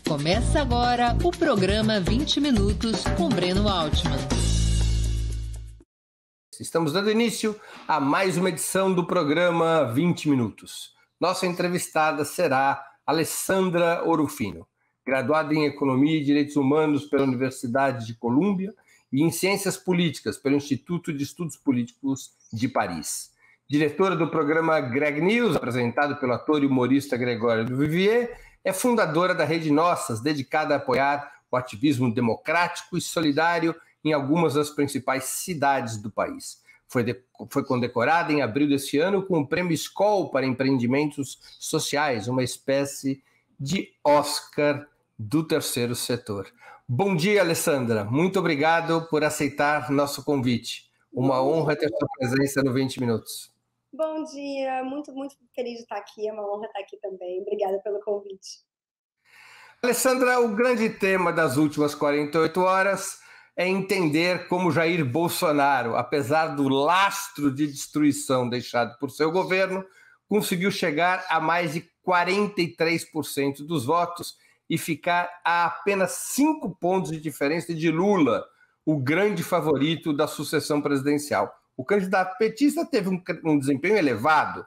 Começa agora o programa 20 Minutos com Breno Altman. Estamos dando início a mais uma edição do programa 20 Minutos. Nossa entrevistada será Alessandra Orufino, graduada em Economia e Direitos Humanos pela Universidade de Colômbia e em Ciências Políticas pelo Instituto de Estudos Políticos de Paris. Diretora do programa Greg News, apresentado pelo ator e humorista Gregório Duvivier, é fundadora da Rede Nossas, dedicada a apoiar o ativismo democrático e solidário em algumas das principais cidades do país. Foi condecorada em abril deste ano com o Prêmio Skol para Empreendimentos Sociais, uma espécie de Oscar do terceiro setor. Bom dia, Alessandra. Muito obrigado por aceitar nosso convite. Uma honra ter sua presença no 20 Minutos. Bom dia, muito feliz de estar aqui, é uma honra estar aqui também. Obrigada pelo convite. Alessandra, o grande tema das últimas 48 horas é entender como Jair Bolsonaro, apesar do lastro de destruição deixado por seu governo, conseguiu chegar a mais de 43% dos votos e ficar a apenas 5 pontos de diferença de Lula, o grande favorito da sucessão presidencial. O candidato petista teve um desempenho elevado,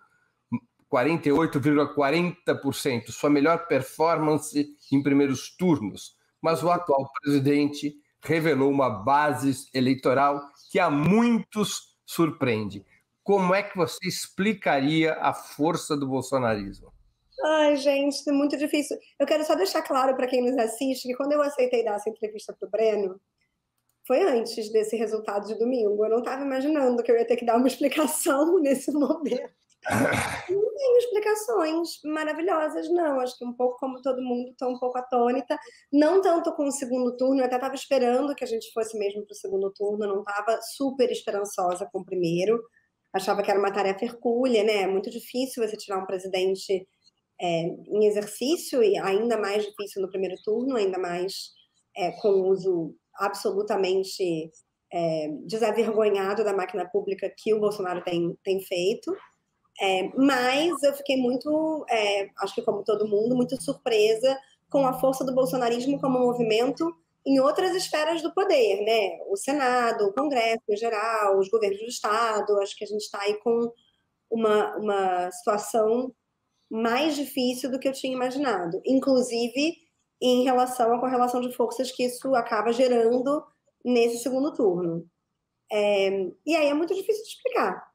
48,40%, sua melhor performance em primeiros turnos, mas o atual presidente revelou uma base eleitoral que a muitos surpreende. Como é que você explicaria a força do bolsonarismo? Ai, gente, é muito difícil. Eu quero só deixar claro para quem nos assiste que quando eu aceitei dar essa entrevista para o Breno, foi antes desse resultado de domingo. Eu não estava imaginando que eu ia ter que dar uma explicação nesse momento. Não tenho explicações maravilhosas, não. Acho que um pouco como todo mundo, estou um pouco atônita. Não tanto com o segundo turno, eu até estava esperando que a gente fosse mesmo para o segundo turno, não estava super esperançosa com o primeiro. Achava que era uma tarefa hercúlea, né? É muito difícil você tirar um presidente em exercício, e ainda mais difícil no primeiro turno, ainda mais com o uso absolutamente desavergonhado da máquina pública que o Bolsonaro tem feito. Mas eu fiquei muito, acho que como todo mundo, muito surpresa com a força do bolsonarismo como movimento em outras esferas do poder, né? O Senado, o Congresso em geral, os governos do Estado. Acho que a gente está aí com uma situação mais difícil do que eu tinha imaginado, inclusive em relação à correlação de forças que isso acaba gerando nesse segundo turno. E aí é muito difícil de explicar.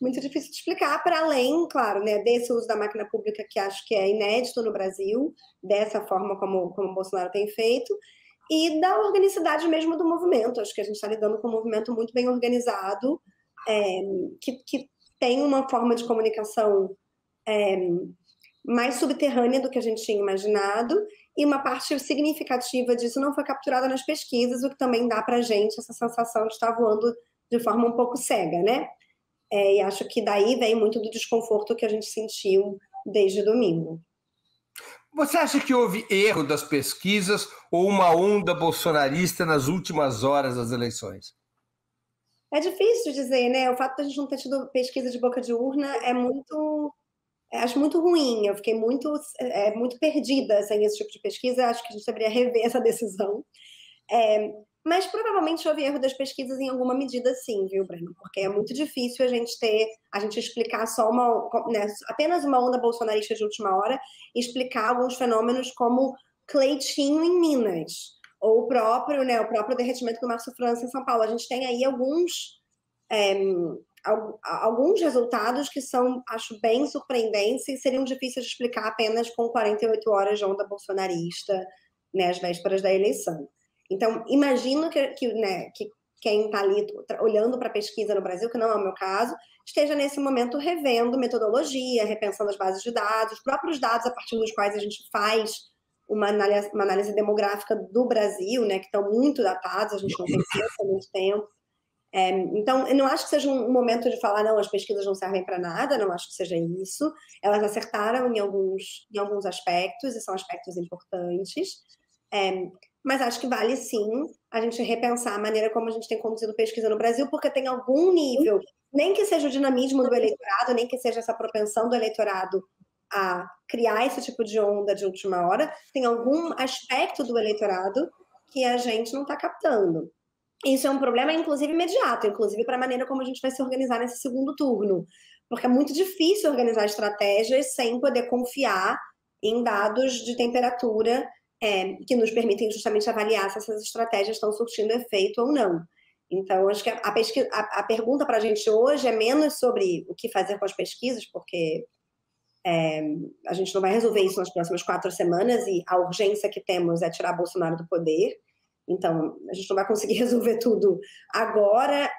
Muito difícil de explicar, para além, claro, né, desse uso da máquina pública que acho que é inédito no Brasil, dessa forma como o Bolsonaro tem feito, e da organicidade mesmo do movimento. Acho que a gente está lidando com um movimento muito bem organizado, que tem uma forma de comunicação mais subterrânea do que a gente tinha imaginado, e uma parte significativa disso não foi capturada nas pesquisas, o que também dá para a gente essa sensação de estar voando de forma um pouco cega, né? E acho que daí vem muito do desconforto que a gente sentiu desde domingo. Você acha que houve erro das pesquisas ou uma onda bolsonarista nas últimas horas das eleições? É difícil dizer, né? O fato de a gente não ter tido pesquisa de boca de urna acho muito ruim. Eu fiquei muito perdida sem esse tipo de pesquisa. Acho que a gente deveria rever essa decisão. Mas provavelmente houve erro das pesquisas em alguma medida, sim, viu, Breno? Porque é muito difícil a gente explicar só apenas uma onda bolsonarista de última hora e explicar alguns fenômenos como Cleitinho em Minas, ou o próprio derretimento do Márcio França em São Paulo. A gente tem aí alguns resultados que são, acho, bem surpreendentes e seriam difíceis de explicar apenas com 48 horas de onda bolsonarista, né, às vésperas da eleição. Então, imagino que quem está ali olhando para a pesquisa no Brasil, que não é o meu caso, esteja nesse momento revendo metodologia, repensando as bases de dados, os próprios dados a partir dos quais a gente faz uma análise demográfica do Brasil, né, que estão muito datados, a gente não tem ciência há muito tempo. Então, eu não acho que seja um momento de falar, não, as pesquisas não servem para nada, não acho que seja isso. Elas acertaram em alguns aspectos, e são aspectos importantes. Mas acho que vale, sim, a gente repensar a maneira como a gente tem conduzido pesquisa no Brasil, porque tem algum nível, nem que seja o dinamismo do eleitorado, nem que seja essa propensão do eleitorado a criar esse tipo de onda de última hora, tem algum aspecto do eleitorado que a gente não está captando. Isso é um problema, inclusive, imediato, inclusive para a maneira como a gente vai se organizar nesse segundo turno, porque é muito difícil organizar estratégias sem poder confiar em dados de temperatura que nos permitem justamente avaliar se essas estratégias estão surtindo efeito ou não. Então, acho que a pergunta para a gente hoje é menos sobre o que fazer com as pesquisas, porque a gente não vai resolver isso nas próximas 4 semanas e a urgência que temos é tirar Bolsonaro do poder. Então, a gente não vai conseguir resolver tudo agora,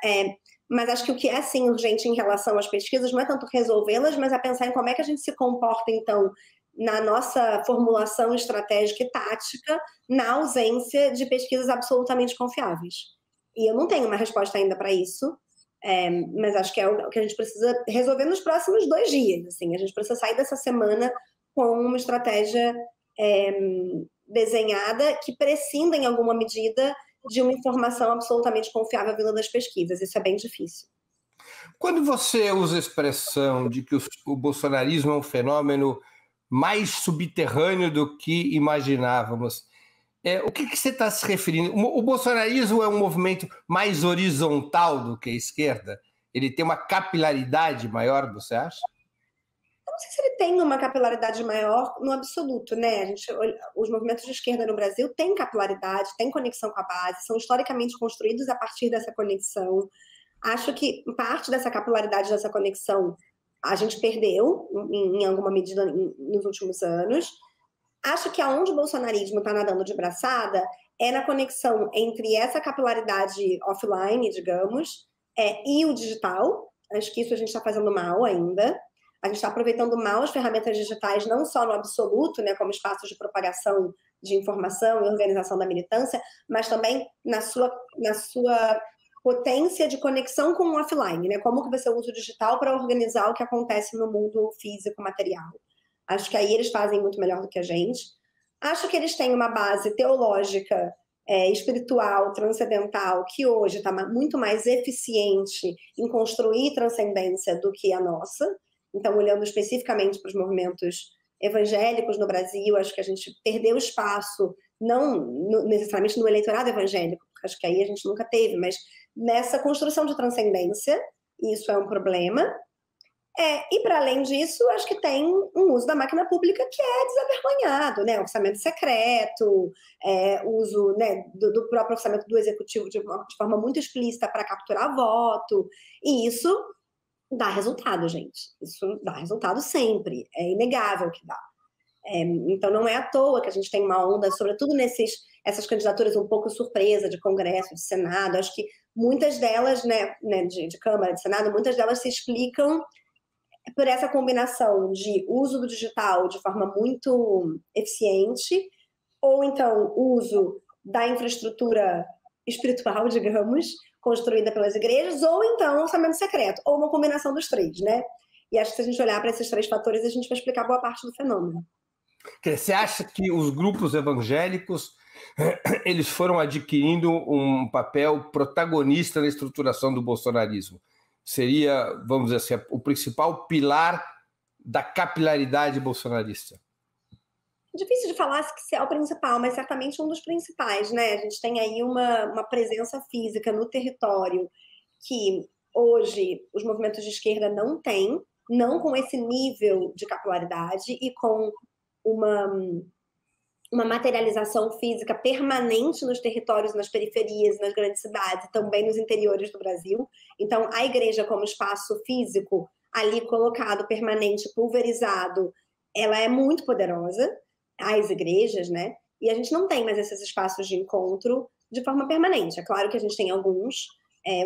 mas acho que o que é, sim, urgente em relação às pesquisas não é tanto resolvê-las, mas é pensar em como é que a gente se comporta, então, na nossa formulação estratégica e tática, na ausência de pesquisas absolutamente confiáveis. E eu não tenho uma resposta ainda para isso, mas acho que é o que a gente precisa resolver nos próximos 2 dias. Assim, a gente precisa sair dessa semana com uma estratégia desenhada que prescinda, em alguma medida, de uma informação absolutamente confiável vinda das pesquisas. Isso é bem difícil. Quando você usa a expressão de que o bolsonarismo é um fenômeno mais subterrâneo do que imaginávamos, o que você está se referindo? O bolsonarismo é um movimento mais horizontal do que a esquerda? Ele tem uma capilaridade maior, você acha? Eu não sei se ele tem uma capilaridade maior no absoluto, né? Os movimentos de esquerda no Brasil têm capilaridade, têm conexão com a base, são historicamente construídos a partir dessa conexão. Acho que parte dessa capilaridade, dessa conexão, a gente perdeu, em alguma medida, nos últimos anos. Acho que aonde o bolsonarismo está nadando de braçada é na conexão entre essa capilaridade offline, digamos, e o digital. Acho que isso a gente está fazendo mal ainda. A gente está aproveitando mal as ferramentas digitais, não só no absoluto, né, como espaços de propagação de informação e organização da militância, mas também na sua potência de conexão com o offline, né? Como que você usa o digital para organizar o que acontece no mundo físico, material. Acho que aí eles fazem muito melhor do que a gente. Acho que eles têm uma base teológica, espiritual, transcendental, que hoje está muito mais eficiente em construir transcendência do que a nossa. Então, olhando especificamente para os movimentos evangélicos no Brasil, acho que a gente perdeu espaço, não necessariamente no eleitorado evangélico, porque acho que aí a gente nunca teve, mas nessa construção de transcendência, isso é um problema. E, para além disso, acho que tem um uso da máquina pública que é desavergonhado, né? Orçamento secreto, uso, né, do próprio orçamento do executivo de forma muito explícita para capturar voto, e isso dá resultado, gente. Isso dá resultado sempre, é inegável que dá. Então, não é à toa que a gente tem uma onda, sobretudo essas candidaturas um pouco surpresa de Congresso, de Senado. Acho que muitas delas, né, de Câmara, de Senado, muitas delas se explicam por essa combinação de uso do digital de forma muito eficiente, ou então uso da infraestrutura espiritual, digamos, construída pelas igrejas, ou então orçamento secreto, ou uma combinação dos 3, né? E acho que se a gente olhar para esses 3 fatores, a gente vai explicar boa parte do fenômeno. Você acha que os grupos evangélicos eles foram adquirindo um papel protagonista na estruturação do bolsonarismo? Seria, vamos dizer assim, o principal pilar da capilaridade bolsonarista? Difícil de falar se é o principal, mas certamente um dos principais, né? A gente tem aí uma presença física no território que hoje os movimentos de esquerda não têm, não com esse nível de capilaridade e com uma materialização física permanente nos territórios, nas periferias, nas grandes cidades e também nos interiores do Brasil. Então, a igreja como espaço físico ali colocado, permanente, pulverizado, ela é muito poderosa, as igrejas, né? E a gente não tem mais esses espaços de encontro de forma permanente. É claro que a gente tem alguns,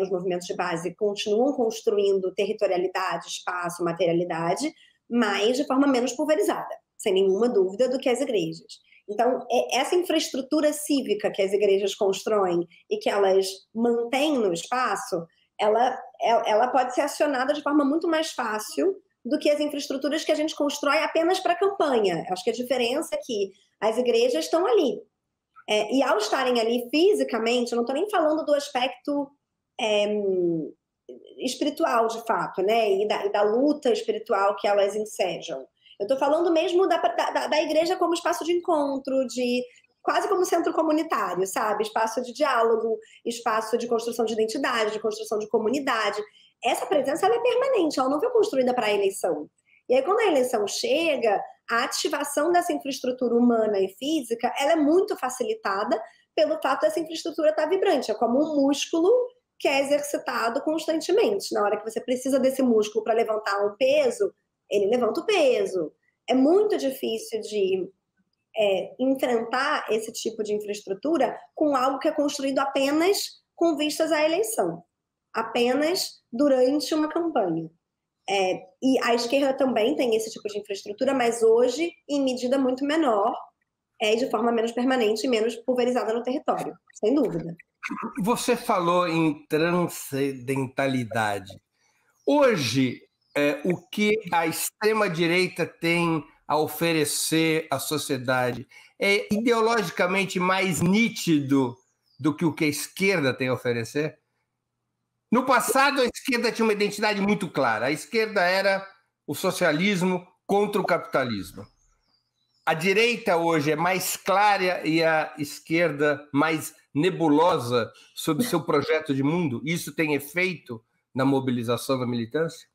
os movimentos de base continuam construindo territorialidade, espaço, materialidade, mas de forma menos pulverizada, sem nenhuma dúvida, do que as igrejas. Então, essa infraestrutura cívica que as igrejas constroem e que elas mantêm no espaço, ela pode ser acionada de forma muito mais fácil do que as infraestruturas que a gente constrói apenas para a campanha. Acho que a diferença é que as igrejas estão ali. E ao estarem ali fisicamente, eu não estou nem falando do aspecto espiritual, de fato, né? E da luta espiritual que elas ensejam. Eu estou falando mesmo da igreja como espaço de encontro, quase como centro comunitário, sabe? Espaço de diálogo, espaço de construção de identidade, de construção de comunidade. Essa presença ela é permanente, ela não foi construída para a eleição. E aí, quando a eleição chega, a ativação dessa infraestrutura humana e física ela é muito facilitada pelo fato dessa infraestrutura estar vibrante. É como um músculo que é exercitado constantemente. Na hora que você precisa desse músculo para levantar um peso, ele levanta o peso. É muito difícil de enfrentar esse tipo de infraestrutura com algo que é construído apenas com vistas à eleição, apenas durante uma campanha. E a esquerda também tem esse tipo de infraestrutura, mas hoje em medida muito menor, de forma menos permanente e menos pulverizada no território, sem dúvida. Você falou em transcendentalidade. Hoje, o que a extrema-direita tem a oferecer à sociedade é ideologicamente mais nítido do que o que a esquerda tem a oferecer? No passado, a esquerda tinha uma identidade muito clara. A esquerda era o socialismo contra o capitalismo. A direita hoje é mais clara e a esquerda mais nebulosa sobre seu projeto de mundo? Isso tem efeito na mobilização da militância?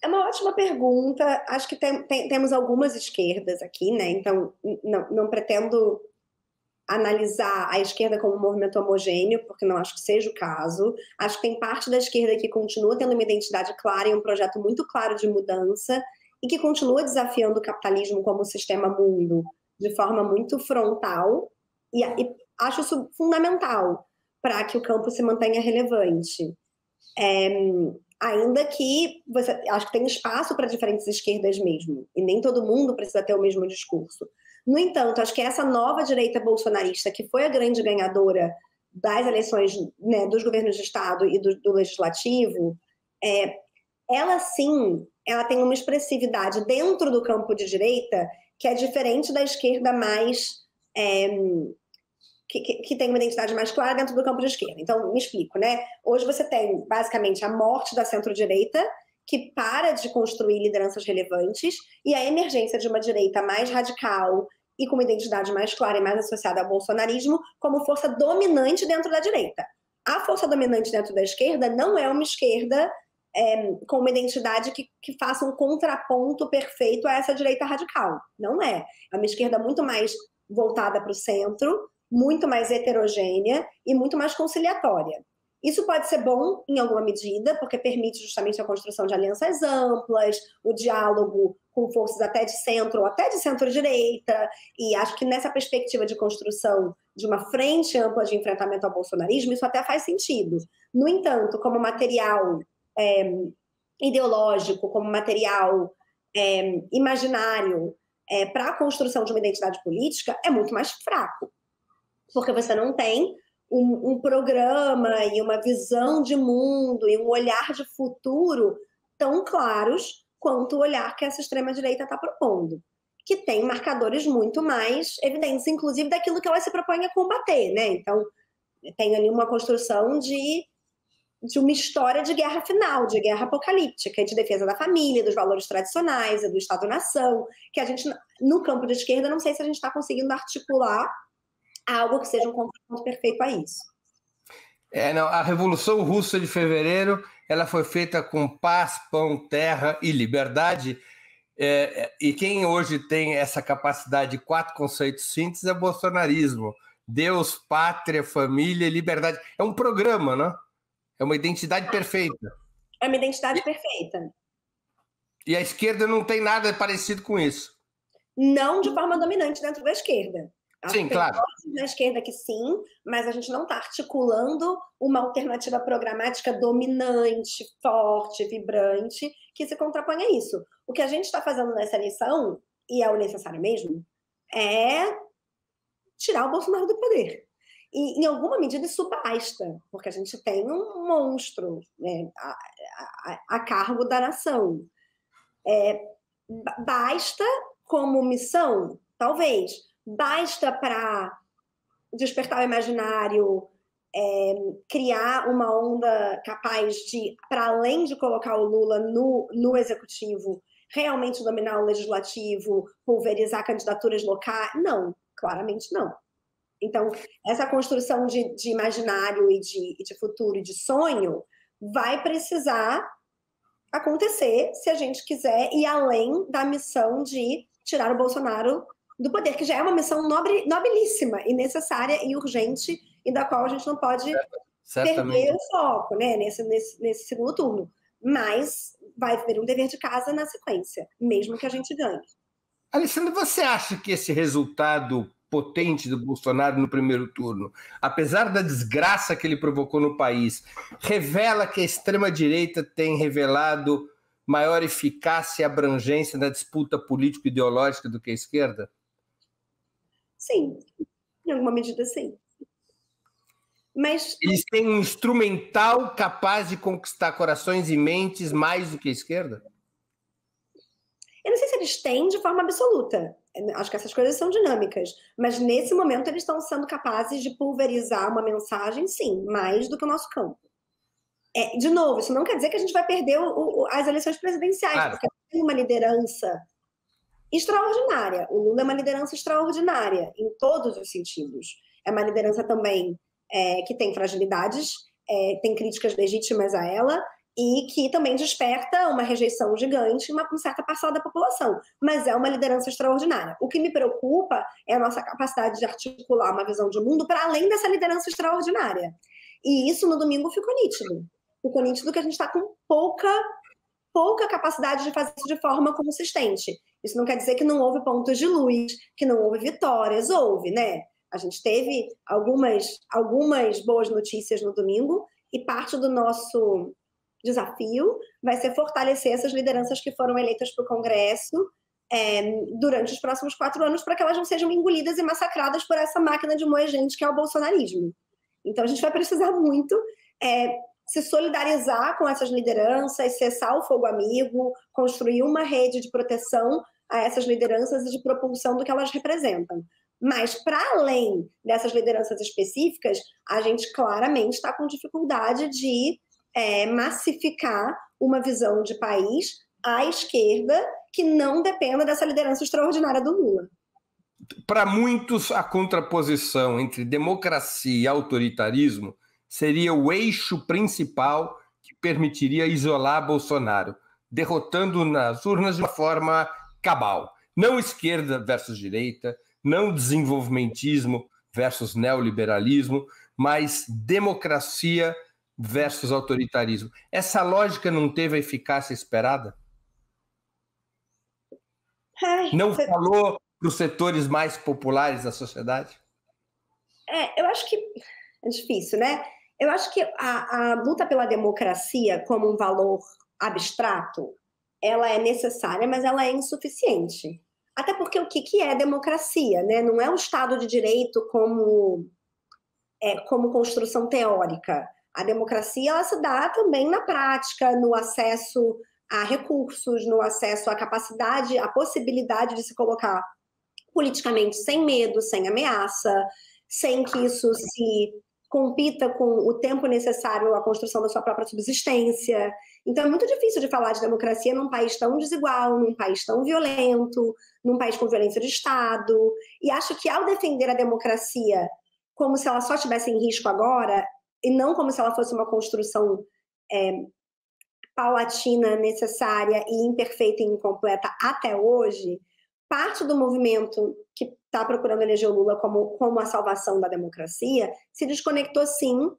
É uma ótima pergunta. Acho que temos algumas esquerdas aqui, né? Então, não pretendo analisar a esquerda como um movimento homogêneo, porque não acho que seja o caso. Acho que tem parte da esquerda que continua tendo uma identidade clara e um projeto muito claro de mudança e que continua desafiando o capitalismo como sistema mundo de forma muito frontal e acho isso fundamental para que o campo se mantenha relevante. Ainda que acho que tem espaço para diferentes esquerdas mesmo, e nem todo mundo precisa ter o mesmo discurso. No entanto, acho que essa nova direita bolsonarista, que foi a grande ganhadora das eleições, né, dos governos de Estado e do Legislativo, ela sim, ela tem uma expressividade dentro do campo de direita que é diferente da esquerda mais... Que tem uma identidade mais clara dentro do campo de esquerda. Então, me explico, né? Hoje você tem, basicamente, a morte da centro-direita, que para de construir lideranças relevantes, e a emergência de uma direita mais radical e com uma identidade mais clara e mais associada ao bolsonarismo como força dominante dentro da direita. A força dominante dentro da esquerda não é uma esquerda com uma identidade que faça um contraponto perfeito a essa direita radical. Não é. É uma esquerda muito mais voltada para o centro, muito mais heterogênea e muito mais conciliatória. Isso pode ser bom em alguma medida, porque permite justamente a construção de alianças amplas, o diálogo com forças até de centro ou até de centro-direita, e acho que nessa perspectiva de construção de uma frente ampla de enfrentamento ao bolsonarismo, isso até faz sentido. No entanto, como material ideológico, como material imaginário para a construção de uma identidade política, é muito mais fraco. Porque você não tem um programa e uma visão de mundo e um olhar de futuro tão claros quanto o olhar que essa extrema-direita está propondo, que tem marcadores muito mais evidentes, inclusive daquilo que ela se propõe a combater, né? Então, tem ali uma construção de uma história de guerra final, de guerra apocalíptica, de defesa da família, dos valores tradicionais, do Estado-nação, que a gente, no campo de esquerda, não sei se a gente está conseguindo articular algo que seja um contraponto perfeito a isso. Não, a Revolução Russa de Fevereiro ela foi feita com paz, pão, terra e liberdade, e quem hoje tem essa capacidade de 4 conceitos simples é o bolsonarismo. Deus, pátria, família e liberdade. É um programa, né? É uma identidade perfeita. É uma identidade perfeita. E a esquerda não tem nada parecido com isso. Não de forma dominante dentro da esquerda. Sim, claro. Na esquerda que sim, mas a gente não está articulando uma alternativa programática dominante, forte, vibrante, que se contrapõe a isso. O que a gente está fazendo nessa eleição, e é o necessário mesmo, é tirar o Bolsonaro do poder. E, em alguma medida, isso basta, porque a gente tem um monstro, né, a cargo da nação. Basta como missão? Talvez. Basta para despertar o imaginário, criar uma onda capaz de, para além de colocar o Lula no executivo, realmente dominar o legislativo, pulverizar candidaturas locais? Não, claramente não. Então, essa construção de imaginário e de futuro e de sonho vai precisar acontecer se a gente quiser ir além da missão de tirar o Bolsonaro do poder, que já é uma missão nobilíssima e necessária e urgente, e da qual a gente não pode perder o foco, né, nesse segundo turno. Mas vai haver um dever de casa na sequência, mesmo que a gente ganhe. Alessandra, você acha que esse resultado potente do Bolsonaro no primeiro turno, apesar da desgraça que ele provocou no país, revela que a extrema-direita tem revelado maior eficácia e abrangência na disputa político-ideológica do que a esquerda? Sim, em alguma medida, sim. Mas eles têm um instrumental capaz de conquistar corações e mentes mais do que a esquerda? Eu não sei se eles têm de forma absoluta. Acho que essas coisas são dinâmicas. Mas, nesse momento, eles estão sendo capazes de pulverizar uma mensagem, sim, mais do que o nosso campo. De novo, isso não quer dizer que a gente vai perder as eleições presidenciais, claro, porque tem uma liderança extraordinária. O Lula é uma liderança extraordinária, em todos os sentidos. É uma liderança também que tem fragilidades, tem críticas legítimas a ela, e que também desperta uma rejeição gigante em uma certa parcela da população. Mas é uma liderança extraordinária. O que me preocupa é a nossa capacidade de articular uma visão de mundo para além dessa liderança extraordinária. E isso no domingo ficou nítido. Ficou nítido que a gente está com pouca capacidade de fazer isso de forma consistente. Isso não quer dizer que não houve pontos de luz, que não houve vitórias. Houve, né? A gente teve algumas boas notícias no domingo, e parte do nosso desafio vai ser fortalecer essas lideranças que foram eleitas para o Congresso durante os próximos 4 anos, para que elas não sejam engolidas e massacradas por essa máquina de moer gente que é o bolsonarismo. Então, a gente vai precisar muito se solidarizar com essas lideranças, cessar o fogo amigo, construir uma rede de proteção a essas lideranças e de propulsão do que elas representam. Mas, para além dessas lideranças específicas, a gente claramente está com dificuldade de massificar uma visão de país à esquerda que não dependa dessa liderança extraordinária do Lula. Para muitos, a contraposição entre democracia e autoritarismo seria o eixo principal que permitiria isolar Bolsonaro, derrotando nas urnas de uma forma cabal. Não esquerda versus direita, não desenvolvimentismo versus neoliberalismo, mas democracia versus autoritarismo. Essa lógica não teve a eficácia esperada? Não falou para os setores mais populares da sociedade? Eu acho que é difícil, né? Eu acho que a luta pela democracia como um valor abstrato, ela é necessária, mas ela é insuficiente. Até porque o que é democracia, né? Não é o Estado de Direito como construção teórica. A democracia, ela se dá também na prática, no acesso a recursos, no acesso à capacidade, à possibilidade de se colocar politicamente sem medo, sem ameaça, sem que isso se compita com o tempo necessário à construção da sua própria subsistência. Então é muito difícil de falar de democracia num país tão desigual, num país tão violento, num país com violência de Estado. E acho que ao defender a democracia como se ela só estivesse em risco agora, e não como se ela fosse uma construção paulatina, necessária e imperfeita e incompleta até hoje, parte do movimento que está procurando eleger o Lula como a salvação da democracia se desconectou, sim,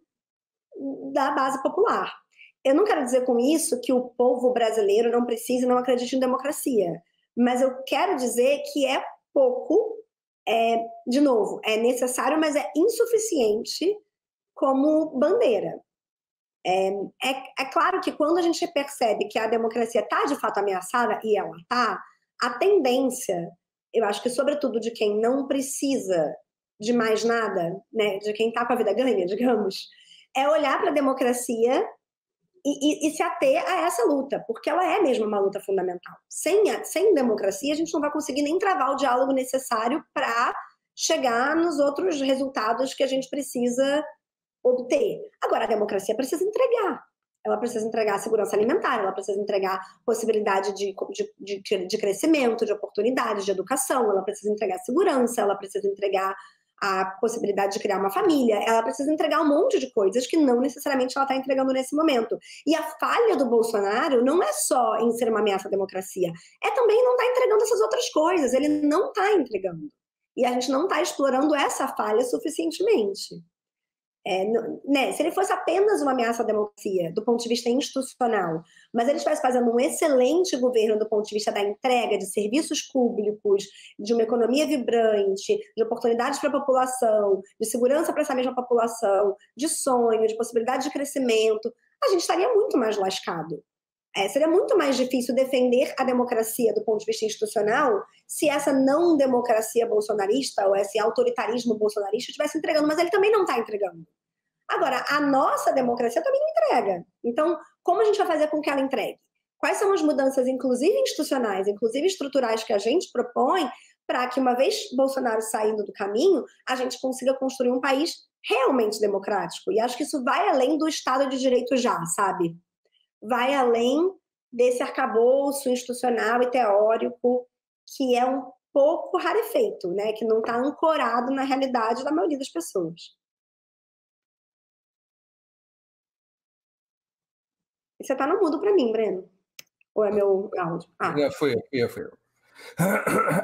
da base popular. Eu não quero dizer com isso que o povo brasileiro não precisa e não acredite em democracia, mas eu quero dizer que é pouco, de novo, é necessário, mas é insuficiente como bandeira. É claro que quando a gente percebe que a democracia está de fato ameaçada, e ela está, a tendência, eu acho que sobretudo de quem não precisa de mais nada, né, de quem está com a vida ganha, digamos, é olhar para a democracia e se ater a essa luta, porque ela é mesmo uma luta fundamental. Sem democracia, a gente não vai conseguir nem travar o diálogo necessário para chegar nos outros resultados que a gente precisa obter. Agora, a democracia precisa entregar. Ela precisa entregar segurança alimentar, ela precisa entregar possibilidade de crescimento, de oportunidades, de educação, ela precisa entregar segurança, ela precisa entregar a possibilidade de criar uma família, ela precisa entregar um monte de coisas que não necessariamente ela está entregando nesse momento. E a falha do Bolsonaro não é só em ser uma ameaça à democracia, é também não estar entregando essas outras coisas, ele não está entregando. E a gente não está explorando essa falha suficientemente. Né? Se ele fosse apenas uma ameaça à democracia, do ponto de vista institucional, mas ele estivesse fazendo um excelente governo do ponto de vista da entrega de serviços públicos, de uma economia vibrante, de oportunidades para a população, de segurança para essa mesma população, de sonho, de possibilidade de crescimento, a gente estaria muito mais lascado. Seria muito mais difícil defender a democracia do ponto de vista institucional se essa não democracia bolsonarista ou esse autoritarismo bolsonarista estivesse entregando, mas ele também não está entregando. Agora, a nossa democracia também não entrega. Então, como a gente vai fazer com que ela entregue? Quais são as mudanças, inclusive institucionais, inclusive estruturais, que a gente propõe para que, uma vez Bolsonaro saindo do caminho, a gente consiga construir um país realmente democrático? E acho que isso vai além do Estado de Direito já, sabe? Vai além desse arcabouço institucional e teórico que é um pouco rarefeito, né? Que não está ancorado na realidade da maioria das pessoas. E você está no mudo para mim, Breno? Ou é meu áudio? Foi eu.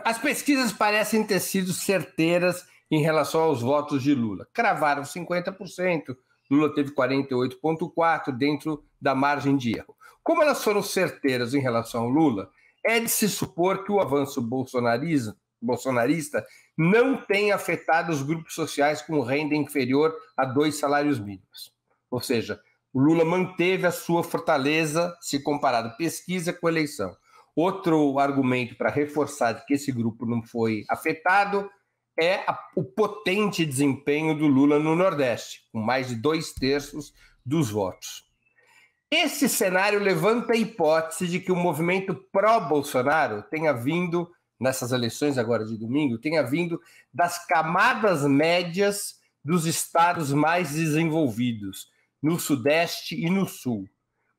As pesquisas parecem ter sido certeiras em relação aos votos de Lula. Cravaram 50%, Lula teve 48,4% dentro da margem de erro. Como elas foram certeiras em relação ao Lula, é de se supor que o avanço bolsonarista não tem afetado os grupos sociais com renda inferior a 2 salários mínimos. Ou seja, o Lula manteve a sua fortaleza se comparado pesquisa com eleição. Outro argumento para reforçar que esse grupo não foi afetado é o potente desempenho do Lula no Nordeste, com mais de 2/3 dos votos. Esse cenário levanta a hipótese de que o movimento pró-Bolsonaro tenha vindo, nessas eleições agora de domingo, tenha vindo das camadas médias dos estados mais desenvolvidos, no Sudeste e no Sul,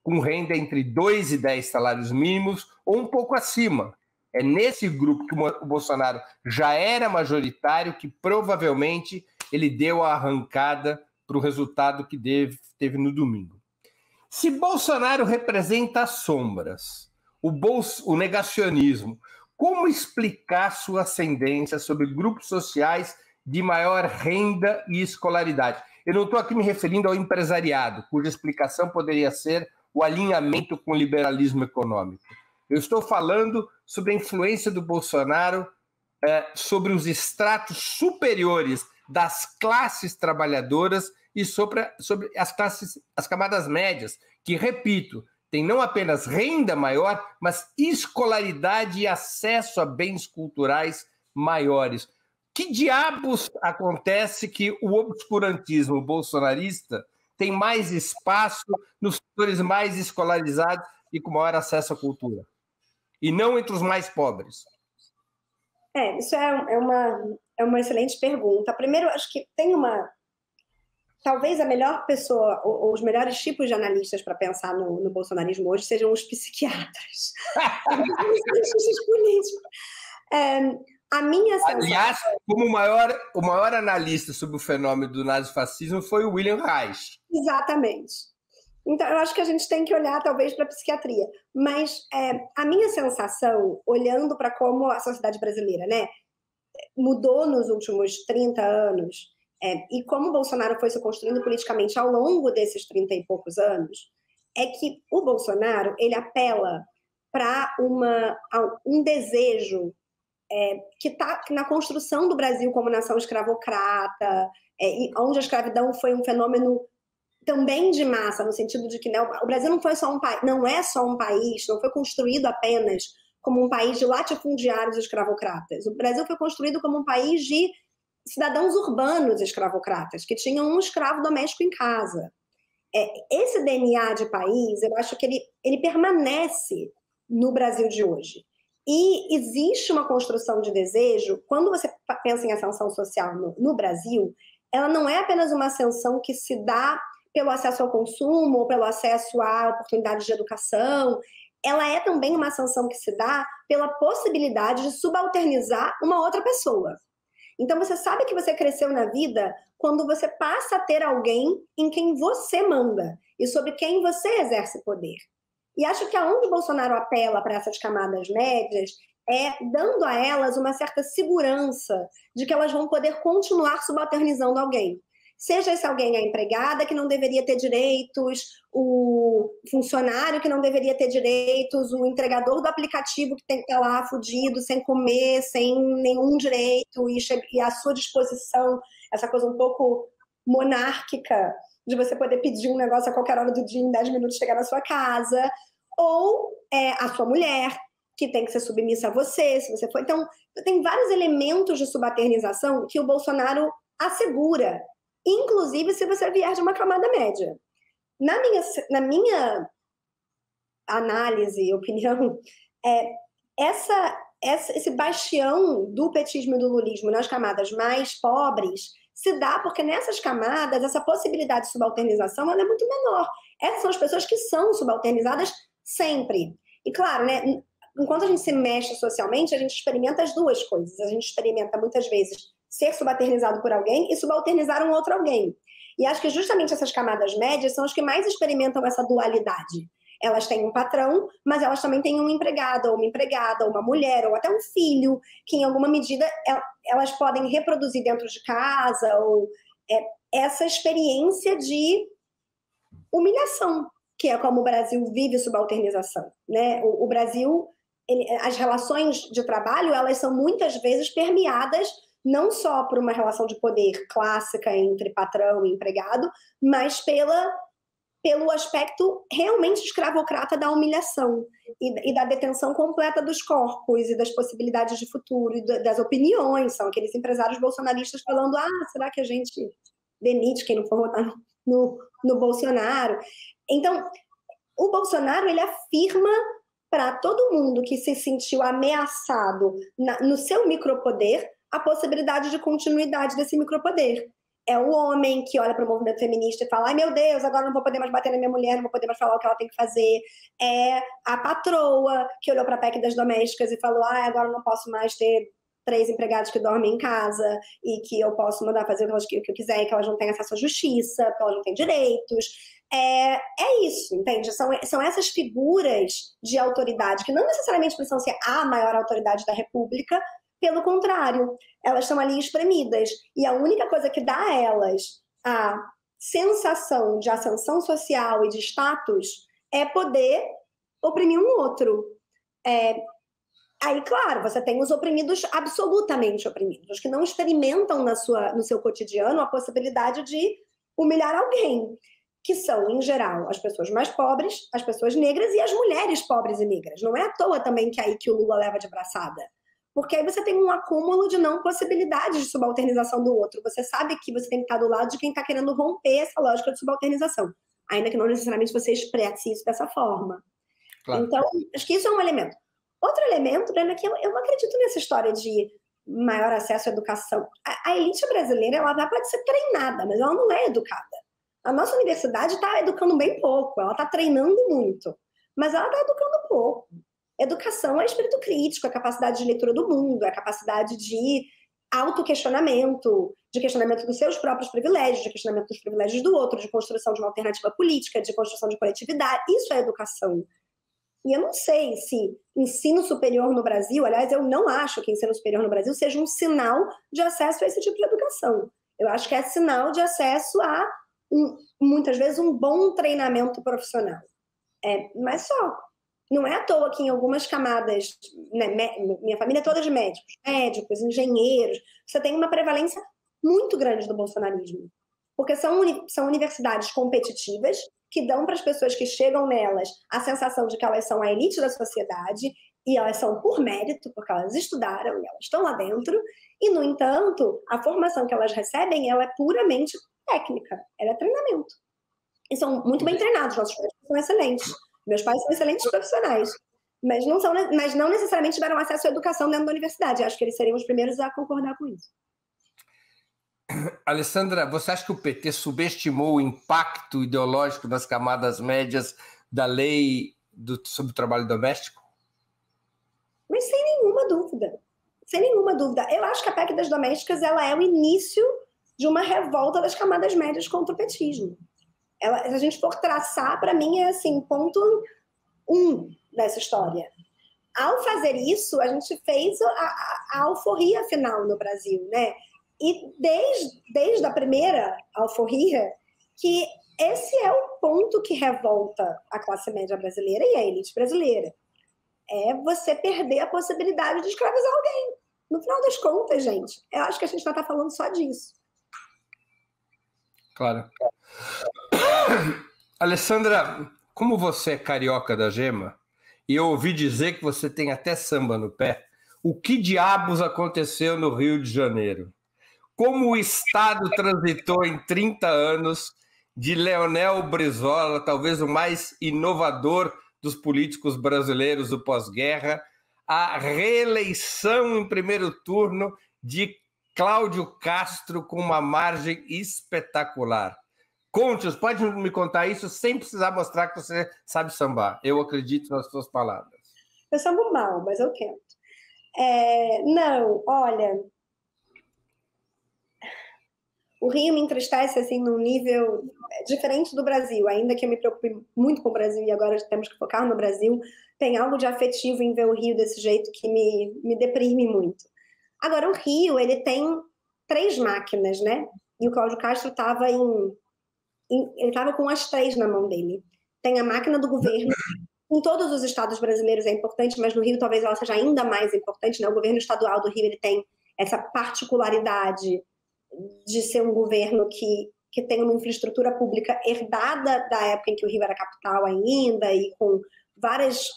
com renda entre 2 e 10 salários mínimos ou um pouco acima. É nesse grupo que o Bolsonaro já era majoritário que provavelmente ele deu a arrancada para o resultado que teve no domingo. Se Bolsonaro representa as sombras, o negacionismo, como explicar sua ascendência sobre grupos sociais de maior renda e escolaridade? Eu não estou aqui me referindo ao empresariado, cuja explicação poderia ser o alinhamento com o liberalismo econômico. Eu estou falando sobre a influência do Bolsonaro sobre os estratos superiores das classes trabalhadoras e sobre as camadas médias, que, repito, tem não apenas renda maior, mas escolaridade e acesso a bens culturais maiores. Que diabos acontece que o obscurantismo bolsonarista tem mais espaço nos setores mais escolarizados e com maior acesso à cultura? E não entre os mais pobres? Isso é uma excelente pergunta. Primeiro, acho que tem talvez a melhor pessoa, ou os melhores tipos de analistas para pensar no bolsonarismo hoje sejam os psiquiatras. Os cientistas políticos. A minha sensação... Aliás, como o maior analista sobre o fenômeno do nazifascismo foi o William Reich. Exatamente. Então, eu acho que a gente tem que olhar, talvez, para a psiquiatria. Mas a minha sensação, olhando para como a sociedade brasileira, né, mudou nos últimos 30 anos, e como o Bolsonaro foi se construindo politicamente ao longo desses 30 e poucos anos, é que o Bolsonaro ele apela para um desejo que está na construção do Brasil como nação escravocrata, onde a escravidão foi um fenômeno também de massa, no sentido de que, né, o Brasil não é só um país, não foi construído apenas como um país de latifundiários escravocratas. O Brasil foi construído como um país de cidadãos urbanos escravocratas, que tinham um escravo doméstico em casa. Esse DNA de país, eu acho que ele permanece no Brasil de hoje. E existe uma construção de desejo, quando você pensa em ascensão social no Brasil, ela não é apenas uma ascensão que se dá pelo acesso ao consumo, ou pelo acesso a oportunidades de educação, ela é também uma sanção que se dá pela possibilidade de subalternizar uma outra pessoa. Então, você sabe que você cresceu na vida quando você passa a ter alguém em quem você manda e sobre quem você exerce poder. E acho que aonde o Bolsonaro apela para essas camadas médias é dando a elas uma certa segurança de que elas vão poder continuar subalternizando alguém. Seja esse alguém a empregada que não deveria ter direitos, o funcionário que não deveria ter direitos, o entregador do aplicativo que tem que estar lá fudido, sem comer, sem nenhum direito, e à sua disposição, essa coisa um pouco monárquica de você poder pedir um negócio a qualquer hora do dia, em 10 minutos chegar na sua casa, ou a sua mulher, que tem que ser submissa a você, se você for. Então, tem vários elementos de subalternização que o Bolsonaro assegura, inclusive se você vier de uma camada média. Na minha análise e opinião, esse bastião do petismo e do lulismo nas camadas mais pobres se dá porque nessas camadas essa possibilidade de subalternização ela é muito menor. Essas são as pessoas que são subalternizadas sempre. E claro, né, enquanto a gente se mexe socialmente, a gente experimenta as duas coisas. A gente experimenta muitas vezes ser subalternizado por alguém e subalternizar um outro alguém. E acho que justamente essas camadas médias são as que mais experimentam essa dualidade. Elas têm um patrão, mas elas também têm um empregado, ou uma empregada, ou uma mulher, ou até um filho, que em alguma medida elas podem reproduzir dentro de casa, ou essa experiência de humilhação, que é como o Brasil vive subalternização, né? O Brasil, as relações de trabalho, elas são muitas vezes permeadas não só por uma relação de poder clássica entre patrão e empregado, mas pelo aspecto realmente escravocrata da humilhação e da detenção completa dos corpos e das possibilidades de futuro e das opiniões. São aqueles empresários bolsonaristas falando: será que a gente demite quem não for votar no Bolsonaro? Então, o Bolsonaro, ele afirma para todo mundo que se sentiu ameaçado no seu micropoder a possibilidade de continuidade desse micropoder. É o homem que olha para o movimento feminista e fala: ai meu Deus, agora não vou poder mais bater na minha mulher, não vou poder mais falar o que ela tem que fazer. É a patroa que olhou para a PEC das domésticas e falou: agora não posso mais ter 3 empregados que dormem em casa e que eu posso mandar fazer o que eu quiser e que elas não têm acesso à justiça, porque elas não têm direitos. É isso, entende? São essas figuras de autoridade que não necessariamente precisam ser a maior autoridade da República. Pelo contrário, elas estão ali espremidas. E a única coisa que dá a elas a sensação de ascensão social e de status é poder oprimir um outro. Aí, claro, você tem os oprimidos absolutamente oprimidos, os que não experimentam no seu cotidiano a possibilidade de humilhar alguém, que são, em geral, as pessoas mais pobres, as pessoas negras e as mulheres pobres e negras. Não é à toa também que é aí que o Lula leva de braçada. Porque aí você tem um acúmulo de não possibilidades de subalternização do outro. Você sabe que você tem que estar do lado de quem está querendo romper essa lógica de subalternização. Ainda que não necessariamente você expresse isso dessa forma. Claro. Então, acho que isso é um elemento. Outro elemento, Brenda, que eu não acredito nessa história de maior acesso à educação. A elite brasileira, ela pode ser treinada, mas ela não é educada. A nossa universidade está educando bem pouco, ela está treinando muito, mas ela está educando pouco. Educação é espírito crítico, a capacidade de leitura do mundo, a capacidade de autoquestionamento, de questionamento dos seus próprios privilégios, de questionamento dos privilégios do outro, de construção de uma alternativa política, de construção de coletividade. Isso é educação. E eu não sei se ensino superior no Brasil, aliás, eu não acho que ensino superior no Brasil seja um sinal de acesso a esse tipo de educação. Eu acho que é sinal de acesso a, muitas vezes, um bom treinamento profissional. Mas só. Não é à toa que em algumas camadas, né, minha família é toda de médicos, engenheiros, você tem uma prevalência muito grande do bolsonarismo. Porque são universidades competitivas que dão para as pessoas que chegam nelas a sensação de que elas são a elite da sociedade e elas são por mérito, porque elas estudaram e elas estão lá dentro. E, no entanto, a formação que elas recebem ela é puramente técnica, ela é treinamento. E são muito bem treinados, nossos médicos são excelentes. Meus pais são excelentes profissionais, mas não necessariamente tiveram acesso à educação dentro da universidade. Acho que eles seriam os primeiros a concordar com isso. Alessandra, você acha que o PT subestimou o impacto ideológico nas camadas médias da lei sobre o trabalho doméstico? Mas sem nenhuma dúvida. Sem nenhuma dúvida. Eu acho que a PEC das domésticas ela é o início de uma revolta das camadas médias contra o petismo. Se a gente for traçar, para mim, é assim, ponto 1 dessa história. Ao fazer isso, a gente fez a alforria final no Brasil, né? E desde a primeira alforria, que esse é o ponto que revolta a classe média brasileira e a elite brasileira. É você perder a possibilidade de escravizar alguém. No final das contas, gente, eu acho que a gente não está falando só disso. Claro. Alessandra, como você é carioca da gema, e eu ouvi dizer que você tem até samba no pé, o que diabos aconteceu no Rio de Janeiro? Como o Estado transitou em 30 anos de Leonel Brizola, talvez o mais inovador dos políticos brasileiros do pós-guerra, a reeleição em primeiro turno de Cláudio Castro com uma margem espetacular. Conte-os, pode me contar isso sem precisar mostrar que você sabe sambar. Eu acredito nas suas palavras. Eu sambo mal, mas eu tento. Não, olha... O Rio me entristece assim, num nível diferente do Brasil, ainda que eu me preocupe muito com o Brasil e agora temos que focar no Brasil, tem algo de afetivo em ver o Rio desse jeito que me deprime muito. Agora, o Rio, ele tem 3 máquinas, né? E o Cláudio Castro estava ele estava com as 3 na mão dele. Tem a máquina do governo, em todos os estados brasileiros é importante, mas no Rio talvez ela seja ainda mais importante, né? O governo estadual do Rio, ele tem essa particularidade de ser um governo que tem uma infraestrutura pública herdada da época em que o Rio era capital ainda e com várias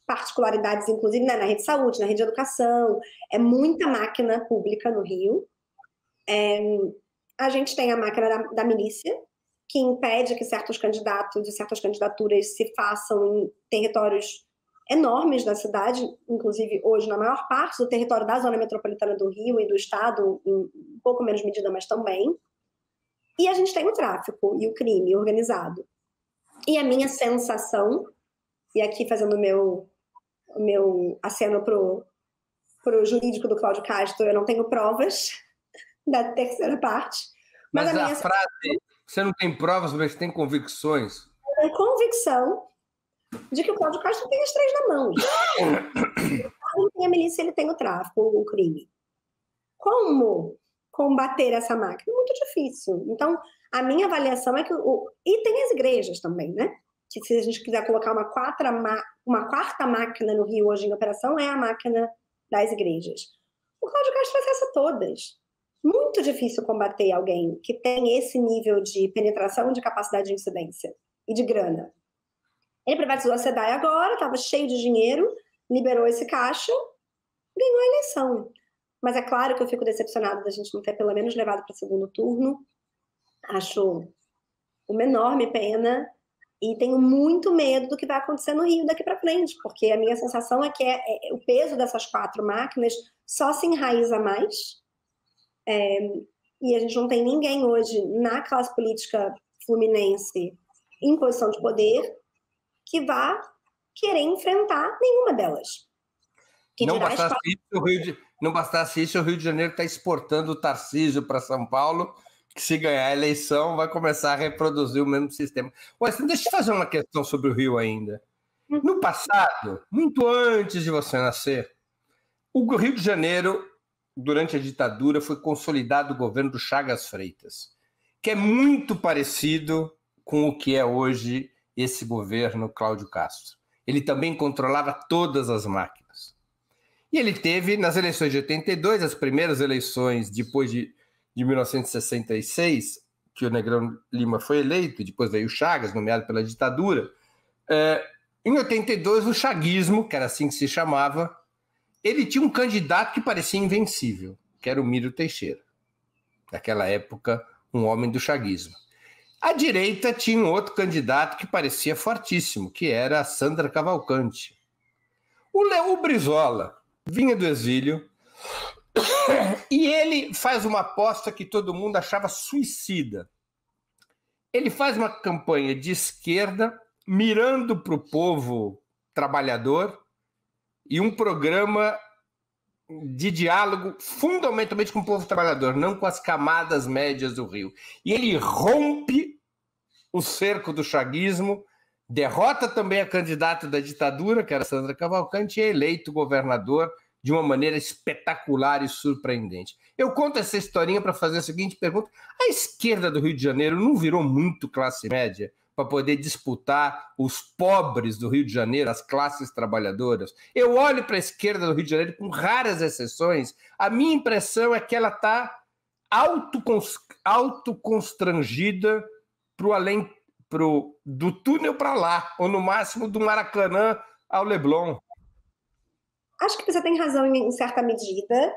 particularidades, inclusive, né, na rede de saúde, na rede de educação. É muita máquina pública no Rio. A gente tem a máquina da milícia, que impede que certos candidatos e certas candidaturas se façam em territórios enormes da cidade, inclusive hoje na maior parte do território da zona metropolitana do Rio e do estado, em um pouco menos medida, mas também. E a gente tem o tráfico e o crime organizado. E a minha sensação, e aqui fazendo o meu aceno pro jurídico do Cláudio Castro, eu não tenho provas da terceira parte. Mas a minha frase, você não tem provas, mas tem convicções? É convicção de que o Cláudio Castro tem as 3 na mão. Ele tem a milícia, ele tem o tráfico, o crime. Como combater essa máquina? Muito difícil. Então, a minha avaliação é que... E tem as igrejas também, né? Que se a gente quiser colocar uma quarta máquina no Rio hoje em operação, é a máquina das igrejas. O Cláudio Castro acessa todas. Muito difícil combater alguém que tem esse nível de penetração e de capacidade de incidência e de grana. Ele privatizou a SEDAI agora, estava cheio de dinheiro, liberou esse caixa, ganhou a eleição. Mas é claro que eu fico decepcionada da gente não ter pelo menos levado para o segundo turno. Acho uma enorme pena e tenho muito medo do que vai acontecer no Rio daqui para frente, porque a minha sensação é que o peso dessas 4 máquinas só se enraiza mais. E a gente não tem ninguém hoje na classe política fluminense em posição de poder que vá querer enfrentar nenhuma delas. Não bastasse isso, o Rio de Janeiro está exportando o Tarcísio para São Paulo, que se ganhar a eleição vai começar a reproduzir o mesmo sistema. Deixa eu fazer uma questão sobre o Rio ainda. No passado, muito antes de você nascer, o Rio de Janeiro, durante a ditadura, foi consolidado o governo do Chagas Freitas, que é muito parecido com o que é hoje esse governo Cláudio Castro. Ele também controlava todas as máquinas. E ele teve, nas eleições de 82, as primeiras eleições depois de 1966, que o Negrão Lima foi eleito, depois veio o Chagas, nomeado pela ditadura. Em 82, o chaguismo, que era assim que se chamava, ele tinha um candidato que parecia invencível, que era o Mírio Teixeira. Naquela época, um homem do chaguismo. À direita tinha um outro candidato que parecia fortíssimo, que era a Sandra Cavalcante. O Brizola vinha do exílio, E ele faz uma aposta que todo mundo achava suicida. Ele faz uma campanha de esquerda, mirando para o povo trabalhador, e um programa de diálogo fundamentalmente com o povo trabalhador, não com as camadas médias do Rio. E ele rompe o cerco do chaguismo, derrota também a candidata da ditadura, que era Sandra Cavalcante, e é eleito governador de uma maneira espetacular e surpreendente. Eu conto essa historinha para fazer a seguinte pergunta: a esquerda do Rio de Janeiro não virou muito classe média para poder disputar os pobres do Rio de Janeiro, as classes trabalhadoras? Eu olho para a esquerda do Rio de Janeiro, com raras exceções, a minha impressão é que ela está autoconstrangida do túnel para lá, ou no máximo do Maracanã ao Leblon. Acho que você tem razão em certa medida,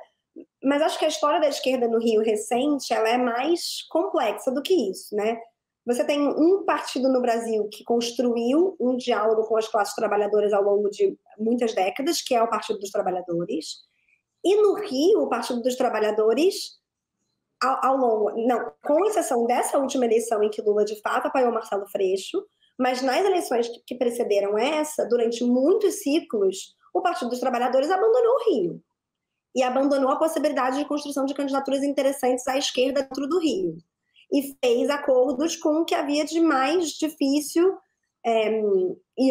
mas acho que a história da esquerda no Rio recente ela é mais complexa do que isso, né? Você tem um partido no Brasil que construiu um diálogo com as classes trabalhadoras ao longo de muitas décadas, que é o Partido dos Trabalhadores, e no Rio, o Partido dos Trabalhadores, com exceção dessa última eleição em que Lula de fato apoiou Marcelo Freixo, mas nas eleições que precederam essa, durante muitos ciclos, o Partido dos Trabalhadores abandonou o Rio e abandonou a possibilidade de construção de candidaturas interessantes à esquerda dentro do Rio e fez acordos com o que havia de mais difícil e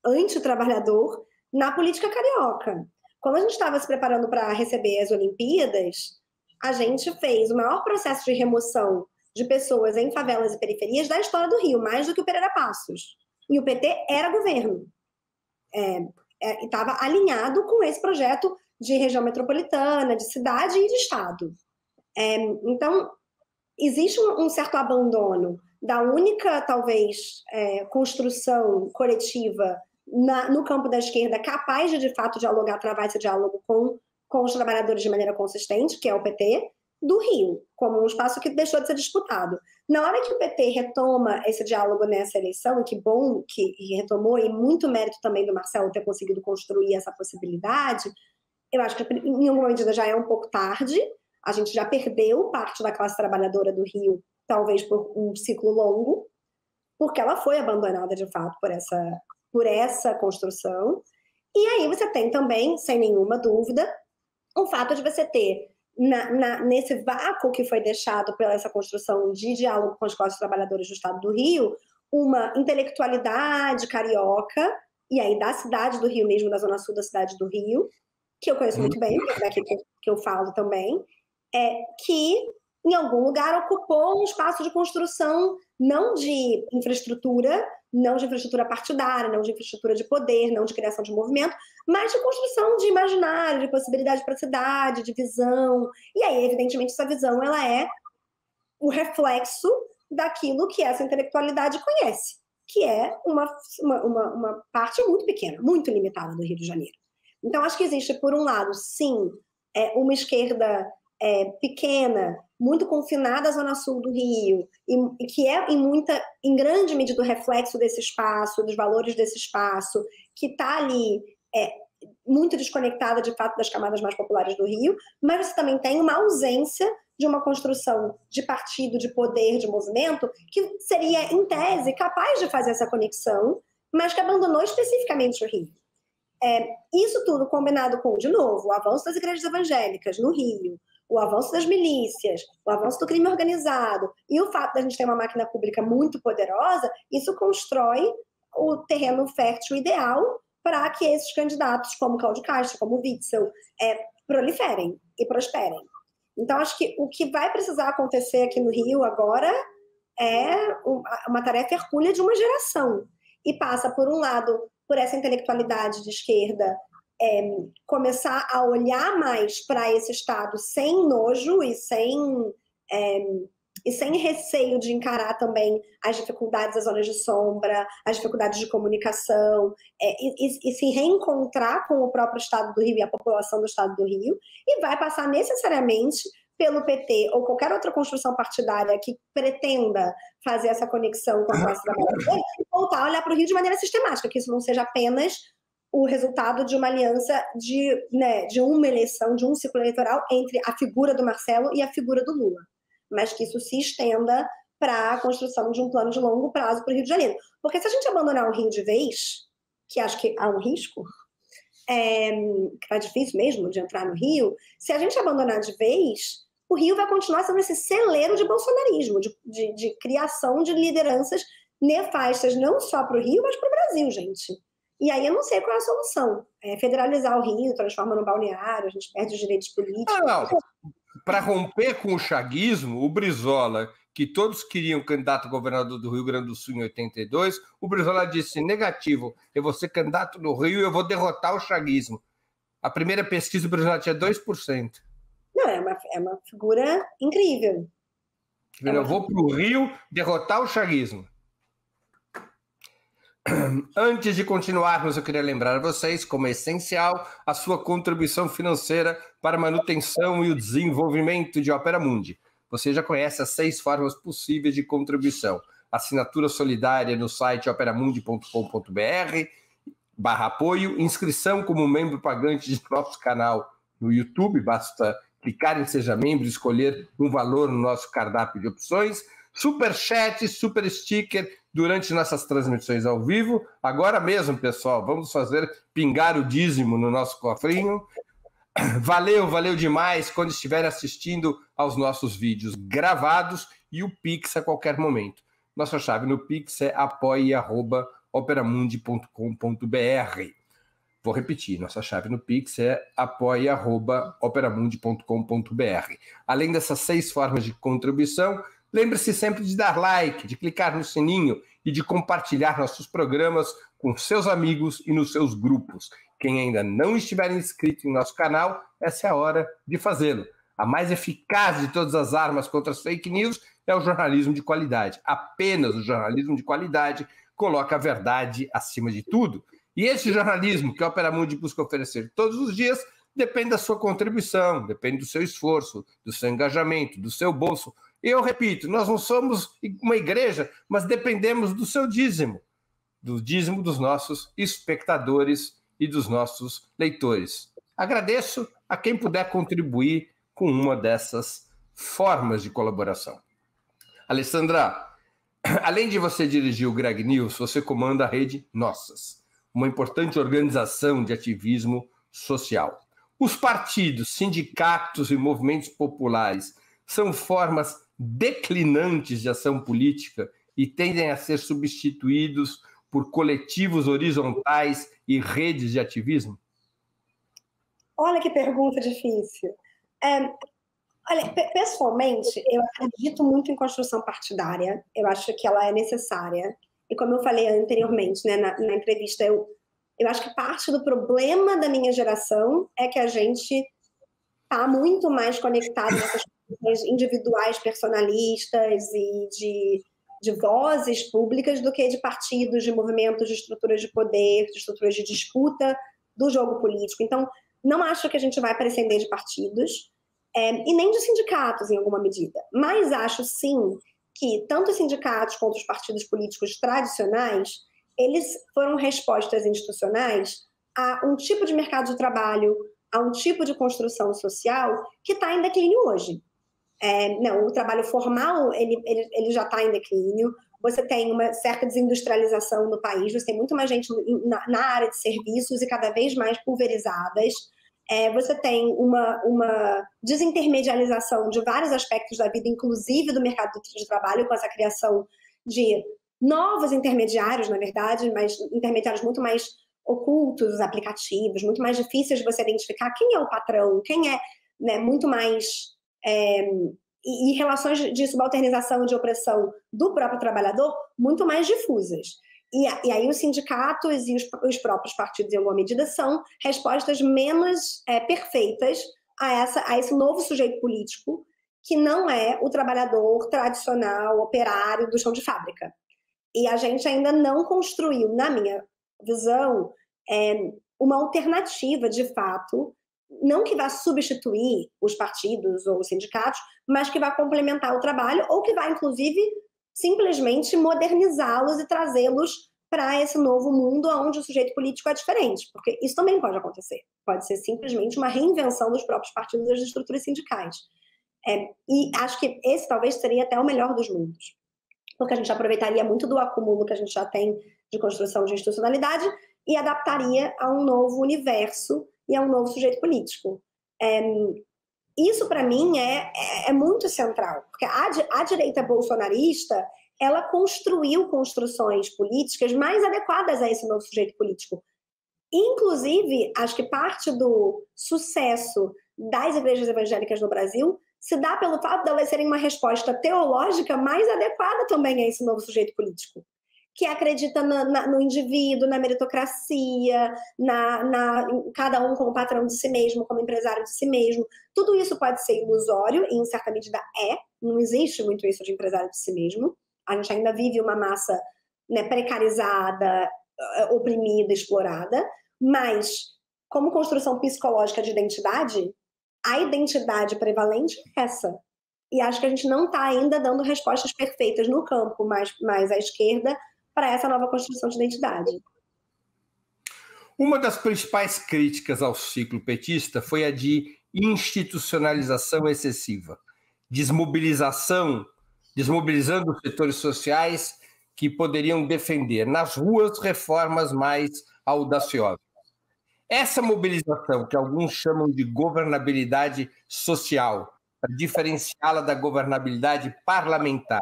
anti-trabalhador na política carioca. Quando a gente estava se preparando para receber as Olimpíadas, a gente fez o maior processo de remoção de pessoas em favelas e periferias da história do Rio, mais do que o Pereira Passos. E o PT era governo. Estava alinhado com esse projeto de região metropolitana, de cidade e de estado. Então, existe um certo abandono da única, talvez, construção coletiva no campo da esquerda capaz de fato, dialogar, travar esse diálogo com os trabalhadores de maneira consistente, que é o PT, do Rio, como um espaço que deixou de ser disputado. Na hora que o PT retoma esse diálogo nessa eleição, e que bom que retomou, e muito mérito também do Marcelo ter conseguido construir essa possibilidade, eu acho que em alguma medida já é um pouco tarde, a gente já perdeu parte da classe trabalhadora do Rio, talvez por um ciclo longo, porque ela foi abandonada de fato por essa construção. E aí você tem também, sem nenhuma dúvida, o fato de você ter nesse vácuo que foi deixado pela essa construção de diálogo com as classes trabalhadoras do estado do Rio, uma intelectualidade carioca, e aí da cidade do Rio mesmo, da zona sul da cidade do Rio, que eu conheço muito bem, porque é daqui que eu falo também, que em algum lugar ocupou um espaço de construção não de infraestrutura partidária, não de infraestrutura de poder, não de criação de movimento, mas de construção de imaginário, de possibilidade para a cidade, de visão. E aí, evidentemente, essa visão ela é o reflexo daquilo que essa intelectualidade conhece, que é uma parte muito pequena, muito limitada do Rio de Janeiro. Então, acho que existe, por um lado, sim, uma esquerda pequena, muito confinada à zona sul do Rio, e que é em grande medida o reflexo desse espaço, dos valores desse espaço, que está ali muito desconectada de fato das camadas mais populares do Rio, mas você também tem uma ausência de uma construção de partido, de poder, de movimento, que seria, em tese, capaz de fazer essa conexão, mas que abandonou especificamente o Rio. Isso tudo combinado com, de novo, o avanço das igrejas evangélicas no Rio, o avanço das milícias, o avanço do crime organizado e o fato de a gente ter uma máquina pública muito poderosa, isso constrói o terreno fértil ideal para que esses candidatos, como Cláudio Castro, como Witzel, proliferem e prosperem. Então, acho que o que vai precisar acontecer aqui no Rio agora é uma tarefa hercúlea de uma geração. E passa, por um lado, por essa intelectualidade de esquerda começar a olhar mais para esse Estado sem nojo e sem receio de encarar também as dificuldades das zonas de sombra, as dificuldades de comunicação, e se reencontrar com o próprio Estado do Rio e a população do Estado do Rio, e vai passar necessariamente pelo PT ou qualquer outra construção partidária que pretenda fazer essa conexão com a classe trabalhadora e voltar a olhar para o Rio de maneira sistemática, que isso não seja apenas o resultado de uma aliança de uma eleição, de um ciclo eleitoral entre a figura do Marcelo e a figura do Lula, mas que isso se estenda para a construção de um plano de longo prazo para o Rio de Janeiro. Porque se a gente abandonar o Rio de vez, que acho que há um risco, que tá difícil mesmo de entrar no Rio, se a gente abandonar de vez, o Rio vai continuar sendo esse celeiro de bolsonarismo, de criação de lideranças nefastas, não só para o Rio, mas para o Brasil, gente. E aí eu não sei qual é a solução. Federalizar o Rio, transforma no balneário, a gente perde os direitos políticos. Para romper com o chaguismo, o Brizola, que todos queriam candidato a governador do Rio Grande do Sul em 82, o Brizola disse, negativo, eu vou ser candidato no Rio e eu vou derrotar o chaguismo. A primeira pesquisa, o Brizola tinha 2%. Não, é uma figura incrível. Eu vou para o Rio derrotar o chaguismo. Antes de continuarmos, eu queria lembrar a vocês como é essencial a sua contribuição financeira para a manutenção e o desenvolvimento de Opera Mundi. Você já conhece as 6 formas possíveis de contribuição. Assinatura solidária no site operamundi.com.br/apoio, inscrição como membro pagante de nosso canal no YouTube, basta clicar em Seja Membro e escolher um valor no nosso cardápio de opções, super chat, super sticker durante nossas transmissões ao vivo. Agora mesmo, pessoal, vamos fazer pingar o dízimo no nosso cofrinho. Valeu demais quando estiverem assistindo aos nossos vídeos gravados e o Pix a qualquer momento. Nossa chave no Pix é apoia@operamundi.com.br. Vou repetir, nossa chave no Pix é apoia@operamundi.com.br. Além dessas 6 formas de contribuição, lembre-se sempre de dar like, de clicar no sininho e de compartilhar nossos programas com seus amigos e nos seus grupos. Quem ainda não estiver inscrito em nosso canal, essa é a hora de fazê-lo. A mais eficaz de todas as armas contra as fake news é o jornalismo de qualidade. Apenas o jornalismo de qualidade coloca a verdade acima de tudo. E esse jornalismo que a Opera Mundi busca oferecer todos os dias depende da sua contribuição, depende do seu esforço, do seu engajamento, do seu bolso. E eu repito, nós não somos uma igreja, mas dependemos do seu dízimo, do dízimo dos nossos espectadores e dos nossos leitores. Agradeço a quem puder contribuir com uma dessas formas de colaboração. Alessandra, além de você dirigir o Greg News, você comanda a rede Nossas, uma importante organização de ativismo social. Os partidos, sindicatos e movimentos populares são formas declinantes de ação política e tendem a ser substituídos por coletivos horizontais e redes de ativismo? Olha que pergunta difícil. Olha, pessoalmente, eu acredito muito em construção partidária. Eu acho que ela é necessária. E como eu falei anteriormente, né, na entrevista, eu acho que parte do problema da minha geração é que a gente está muito mais conectado nessas coisas individuais, personalistas e de vozes públicas do que de partidos, de movimentos, de estruturas de poder, de estruturas de disputa do jogo político. Então, não acho que a gente vai prescender de partidos e nem de sindicatos, em alguma medida. Mas acho, sim, que tanto os sindicatos quanto os partidos políticos tradicionais, eles foram respostas institucionais a um tipo de mercado de trabalho, a um tipo de construção social que está em declínio hoje. Não, o trabalho formal ele já está em declínio, você tem uma certa desindustrialização no país, você tem muito mais gente na área de serviços e cada vez mais pulverizadas, você tem uma desintermedialização de vários aspectos da vida, inclusive do mercado de trabalho, com essa criação de novos intermediários, na verdade, mas intermediários muito mais ocultos, aplicativos, muito mais difíceis de você identificar quem é o patrão, quem é, né, muito mais... e relações de subalternização e de opressão do próprio trabalhador muito mais difusas. E aí os sindicatos e os próprios partidos, em alguma medida, são respostas menos perfeitas a esse novo sujeito político que não é o trabalhador tradicional, operário do chão de fábrica. E a gente ainda não construiu, na minha visão, uma alternativa, de fato, não que vá substituir os partidos ou os sindicatos, mas que vai complementar o trabalho ou que vai, inclusive, simplesmente modernizá-los e trazê-los para esse novo mundo onde o sujeito político é diferente, porque isso também pode acontecer. Pode ser simplesmente uma reinvenção dos próprios partidos e das estruturas sindicais. E acho que esse talvez seria até o melhor dos mundos, porque a gente aproveitaria muito do acúmulo que a gente já tem de construção de institucionalidade e adaptaria a um novo universo e a um novo sujeito político. Isso, para mim, é muito central, porque a direita bolsonarista ela construiu construções políticas mais adequadas a esse novo sujeito político. Inclusive, acho que parte do sucesso das igrejas evangélicas no Brasil se dá pelo fato de elas serem uma resposta teológica mais adequada também a esse novo sujeito político, que acredita no indivíduo, na meritocracia, em cada um como patrão de si mesmo, como empresário de si mesmo. Tudo isso pode ser ilusório, e em certa medida não existe muito isso de empresário de si mesmo. A gente ainda vive uma massa, né, precarizada, oprimida, explorada, mas como construção psicológica de identidade, a identidade prevalente é essa. E acho que a gente não está ainda dando respostas perfeitas no campo mais à esquerda para essa nova construção de identidade. Uma das principais críticas ao ciclo petista foi a de institucionalização excessiva, desmobilizando os setores sociais que poderiam defender nas ruas reformas mais audaciosas. Essa mobilização, que alguns chamam de governabilidade social, para diferenciá-la da governabilidade parlamentar,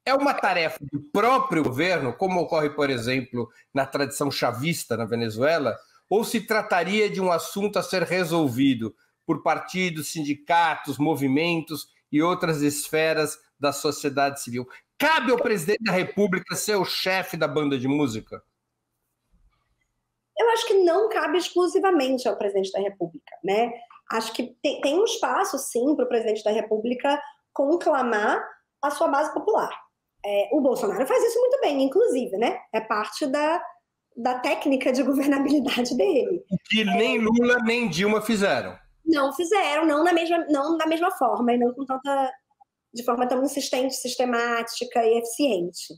é uma tarefa do próprio governo, como ocorre, por exemplo, na tradição chavista na Venezuela, ou se trataria de um assunto a ser resolvido por partidos, sindicatos, movimentos e outras esferas da sociedade civil? Cabe ao presidente da República ser o chefe da banda de música? Eu acho que não cabe exclusivamente ao presidente da República, né? Acho que tem um espaço, sim, para o presidente da República conclamar a sua base popular. O Bolsonaro faz isso muito bem, inclusive, né? É parte da técnica de governabilidade dele. O que nem Lula nem Dilma fizeram. Não fizeram, não da mesma forma, e não de forma tão insistente, sistemática e eficiente.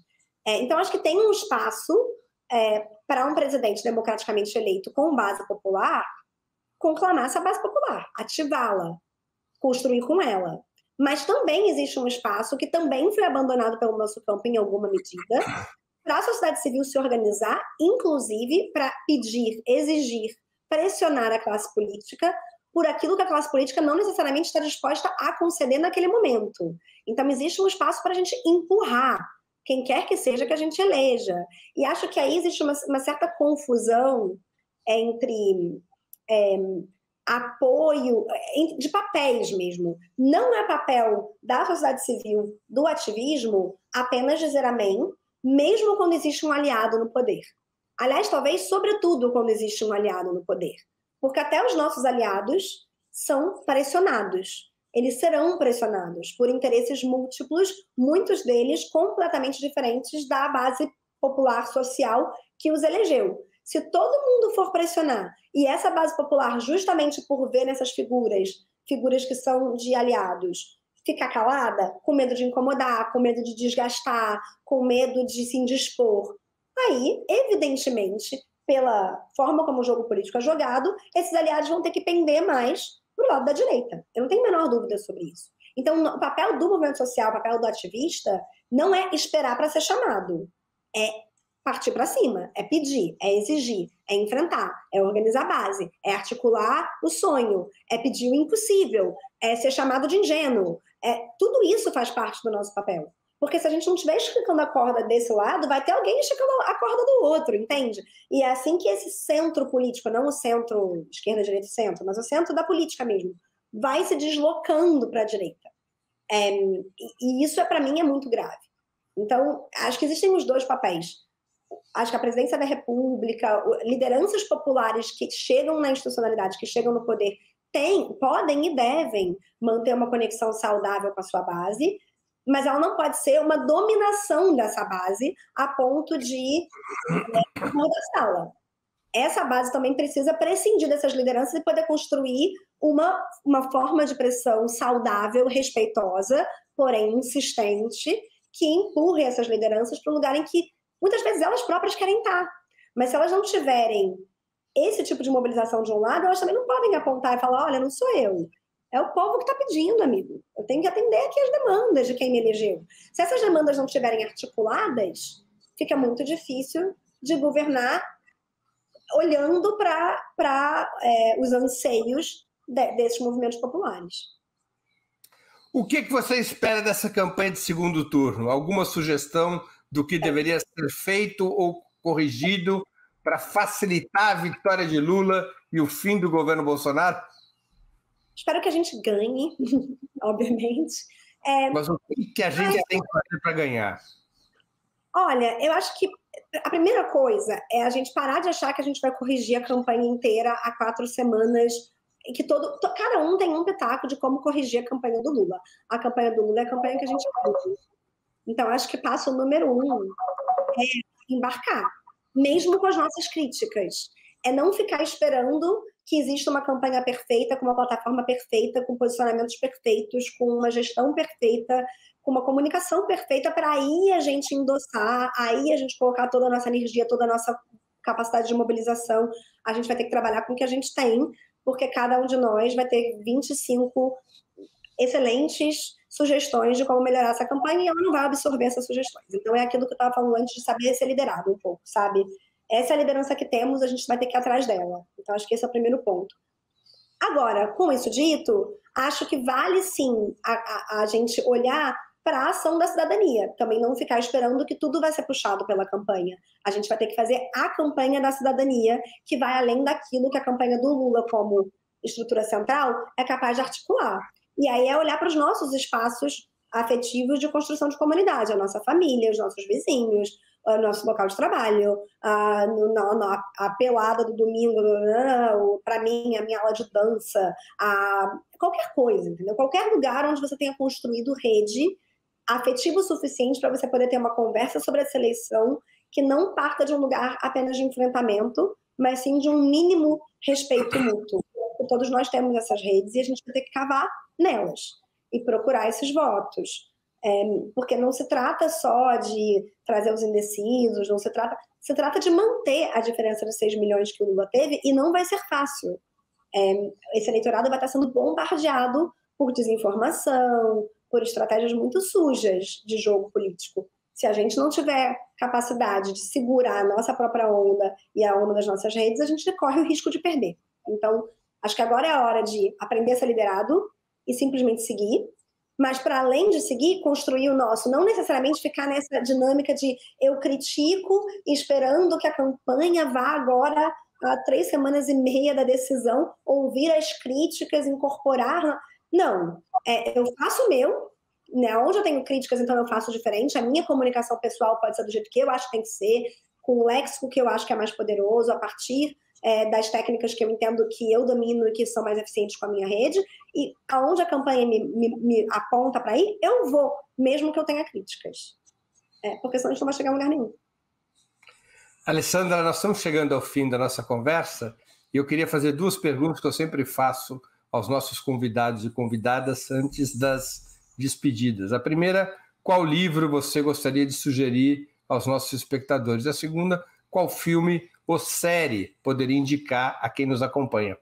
Então, acho que tem um espaço para um presidente democraticamente eleito com base popular conclamar essa base popular, ativá-la, construir com ela. Mas também existe um espaço que também foi abandonado pelo nosso campo em alguma medida, para a sociedade civil se organizar, inclusive para pedir, exigir, pressionar a classe política por aquilo que a classe política não necessariamente está disposta a conceder naquele momento. Então, existe um espaço para a gente empurrar quem quer que seja que a gente eleja. E acho que aí existe uma certa confusão entre apoio, de papéis mesmo. Não é papel da sociedade civil, do ativismo, apenas dizer amém, mesmo quando existe um aliado no poder. Aliás, talvez, sobretudo, quando existe um aliado no poder. Porque até os nossos aliados são pressionados. Eles serão pressionados por interesses múltiplos, muitos deles completamente diferentes da base popular social que os elegeu. Se todo mundo for pressionar, e essa base popular, justamente por ver nessas figuras que são de aliados, ficar calada, com medo de incomodar, com medo de desgastar, com medo de se indispor, aí, evidentemente, pela forma como o jogo político é jogado, esses aliados vão ter que pender mais para o lado da direita. Eu não tenho a menor dúvida sobre isso. Então, o papel do movimento social, o papel do ativista, não é esperar para ser chamado. É partir para cima, é pedir, é exigir, é enfrentar, é organizar a base, é articular o sonho, é pedir o impossível, é ser chamado de ingênuo. Tudo isso faz parte do nosso papel. Porque se a gente não estiver esticando a corda desse lado, vai ter alguém esticando a corda do outro, entende? E é assim que esse centro político, não o centro esquerda, direita e centro, mas o centro da política mesmo, vai se deslocando para a direita. E isso, para mim, é muito grave. Então, acho que existem os dois papéis. Acho que a presidência da República, lideranças populares que chegam na institucionalidade, que chegam no poder, podem e devem manter uma conexão saudável com a sua base, mas ela não pode ser uma dominação dessa base a ponto de amordaçá-la. Essa base também precisa prescindir dessas lideranças e poder construir uma forma de pressão saudável, respeitosa, porém insistente, que empurre essas lideranças para um lugar em que muitas vezes elas próprias querem estar. Mas se elas não tiverem esse tipo de mobilização de um lado, elas também não podem apontar e falar, olha, não sou eu. É o povo que está pedindo, amigo. Eu tenho que atender aqui as demandas de quem me elegeu. Se essas demandas não estiverem articuladas, fica muito difícil de governar olhando para os anseios desses movimentos populares. O que você espera dessa campanha de segundo turno? Alguma sugestão do que deveria ser feito ou corrigido para facilitar a vitória de Lula e o fim do governo Bolsonaro? Espero que a gente ganhe, obviamente. Mas o que a gente tem que fazer para ganhar? Olha, eu acho que a primeira coisa é a gente parar de achar que a gente vai corrigir a campanha inteira há 4 semanas e que cada um tem um pitaco de como corrigir a campanha do Lula. A campanha do Lula é a campanha que a gente faz. Então, acho que passo número 1 é embarcar, mesmo com as nossas críticas. É não ficar esperando que exista uma campanha perfeita, com uma plataforma perfeita, com posicionamentos perfeitos, com uma gestão perfeita, com uma comunicação perfeita, para aí a gente endossar, aí a gente colocar toda a nossa energia, toda a nossa capacidade de mobilização. A gente vai ter que trabalhar com o que a gente tem, porque cada um de nós vai ter 25 excelentes sugestões de como melhorar essa campanha e ela não vai absorver essas sugestões. Então é aquilo que eu estava falando antes de saber ser liderado um pouco, sabe? Essa é a liderança que temos, a gente vai ter que ir atrás dela. Então acho que esse é o primeiro ponto. Agora, com isso dito, acho que vale sim a gente olhar para a ação da cidadania. Também não ficar esperando que tudo vai ser puxado pela campanha. A gente vai ter que fazer a campanha da cidadania, que vai além daquilo que a campanha do Lula, como estrutura central, é capaz de articular. E aí é olhar para os nossos espaços afetivos de construção de comunidade, a nossa família, os nossos vizinhos, o nosso local de trabalho, a pelada do domingo, para mim, a minha aula de dança, qualquer coisa, entendeu? Qualquer lugar onde você tenha construído rede afetivo o suficiente para você poder ter uma conversa sobre essa eleição que não parta de um lugar apenas de enfrentamento, mas sim de um mínimo respeito mútuo. Todos nós temos essas redes e a gente vai ter que cavar nelas e procurar esses votos. Porque não se trata só de trazer os indecisos, se trata de manter a diferença de 6 milhões que o Lula teve, e não vai ser fácil. Esse eleitorado vai estar sendo bombardeado por desinformação, por estratégias muito sujas de jogo político. Se a gente não tiver capacidade de segurar a nossa própria onda e a onda das nossas redes, a gente corre o risco de perder. Então, acho que agora é a hora de aprender a ser liderado e simplesmente seguir, mas para além de seguir, construir o nosso, não necessariamente ficar nessa dinâmica de eu critico esperando que a campanha vá agora a 3 semanas e meia da decisão, ouvir as críticas, incorporar. Não, eu faço o meu, né? Onde eu tenho críticas, então eu faço diferente, a minha comunicação pessoal pode ser do jeito que eu acho que tem que ser, com o léxico que eu acho que é mais poderoso, a partir das técnicas que eu entendo que eu domino e que são mais eficientes com a minha rede, e aonde a campanha me aponta para ir, eu vou, mesmo que eu tenha críticas. Porque senão a gente não vai chegar a lugar nenhum. Alessandra, nós estamos chegando ao fim da nossa conversa e eu queria fazer 2 perguntas que eu sempre faço aos nossos convidados e convidadas antes das despedidas. A primeira, qual livro você gostaria de sugerir aos nossos espectadores? A segunda, qual filme ou série poderia indicar a quem nos acompanha?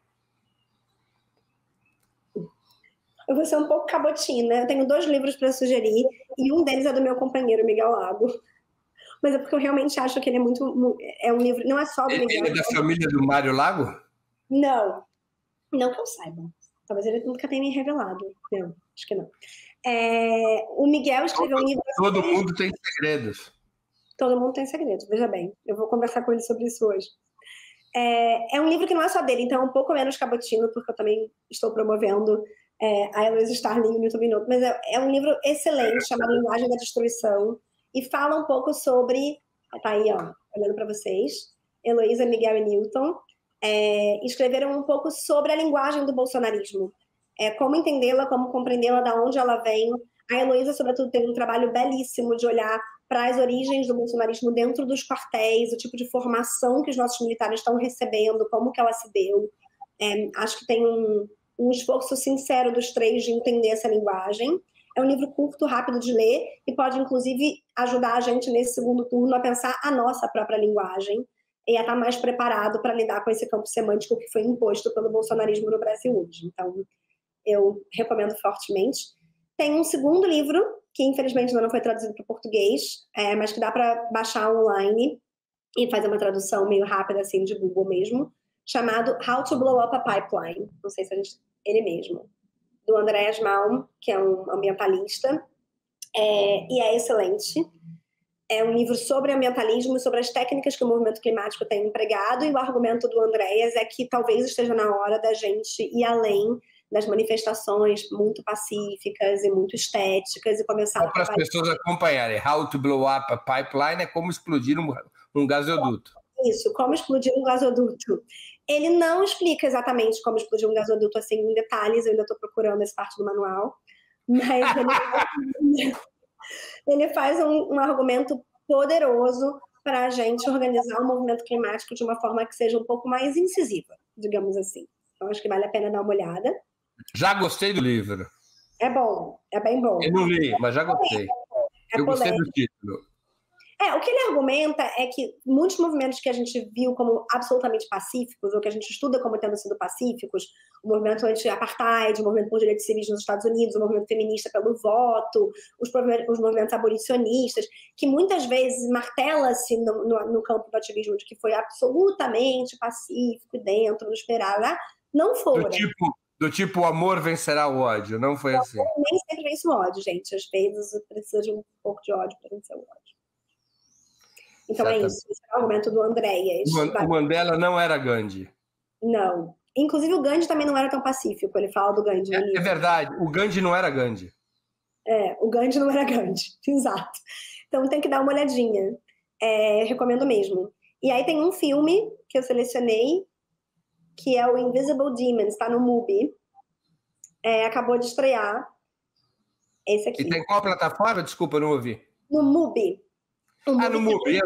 Eu vou ser um pouco cabotina. Eu tenho 2 livros para sugerir e um deles é do meu companheiro, Miguel Lago. Mas é porque eu realmente acho que ele é muito... É um livro... Não é só do Miguel. Ele é da família do Mário Lago? Não. Não que eu saiba. Talvez ele nunca tenha me revelado. Não, acho que não. O Miguel escreveu um livro... Todo mundo tem segredos. Todo mundo tem segredos, veja bem. Eu vou conversar com ele sobre isso hoje. É um livro que não é só dele, então é um pouco menos cabotino, porque eu também estou promovendo a Heloísa Starling no YouTube Minuto, mas é um livro excelente, chamado Linguagem da Destruição, e fala um pouco sobre... Tá aí, ó, olhando para vocês. Heloísa, Miguel e Newton escreveram um pouco sobre a linguagem do bolsonarismo. Como entendê-la, como compreendê-la, de onde ela vem. A Heloísa, sobretudo, tem um trabalho belíssimo de olhar para as origens do bolsonarismo dentro dos quartéis, o tipo de formação que os nossos militares estão recebendo, como que ela se deu. Acho que tem um esforço sincero dos 3 de entender essa linguagem. É um livro curto, rápido de ler e pode, inclusive, ajudar a gente nesse segundo turno a pensar a nossa própria linguagem e a estar mais preparado para lidar com esse campo semântico que foi imposto pelo bolsonarismo no Brasil hoje. Então, eu recomendo fortemente. Tem um segundo livro, que infelizmente ainda não foi traduzido para o português, mas que dá para baixar online e fazer uma tradução meio rápida, assim, de Google mesmo, chamado How to Blow Up a Pipeline. Não sei se a gente... Ele mesmo. Do Andreas Malm, que é um ambientalista, e é excelente. É um livro sobre ambientalismo e sobre as técnicas que o movimento climático tem empregado, e o argumento do Andreas é que talvez esteja na hora da gente ir além das manifestações muito pacíficas e muito estéticas e começar para as pessoas acompanharem. How to Blow Up a Pipeline é como explodir um gasoduto. Isso, como explodir um gasoduto. Ele não explica exatamente como explodir um gasoduto assim em detalhes, eu ainda estou procurando essa parte do manual, mas ele faz um argumento poderoso para a gente organizar o movimento climático de uma forma que seja um pouco mais incisiva, digamos assim. Então, acho que vale a pena dar uma olhada. Já gostei do livro. É bom, é bem bom. Eu não li, mas já gostei. Eu gostei do título. O que ele argumenta é que muitos movimentos que a gente viu como absolutamente pacíficos, ou que a gente estuda como tendo sido pacíficos, o movimento anti-apartheid, o movimento por direitos civis nos Estados Unidos, o movimento feminista pelo voto, os movimentos abolicionistas, que muitas vezes martela-se no campo do ativismo de que foi absolutamente pacífico dentro do esperado, não foram. Do tipo, o amor vencerá o ódio, não foi assim? Nem sempre vence o ódio, gente. Às vezes precisa de um pouco de ódio para vencer o ódio. Então é isso, esse é o argumento do Andreas. O Mandela não era Gandhi. Não. Inclusive o Gandhi também não era tão pacífico, ele fala do Gandhi. É verdade, o Gandhi não era Gandhi. O Gandhi não era Gandhi, exato. Então tem que dar uma olhadinha. Recomendo mesmo. E aí tem um filme que eu selecionei, que é o Invisible Demons, está no MUBI. Acabou de estrear. Esse aqui. E tem qual plataforma? Desculpa, eu não ouvi. No MUBI. No MUBI.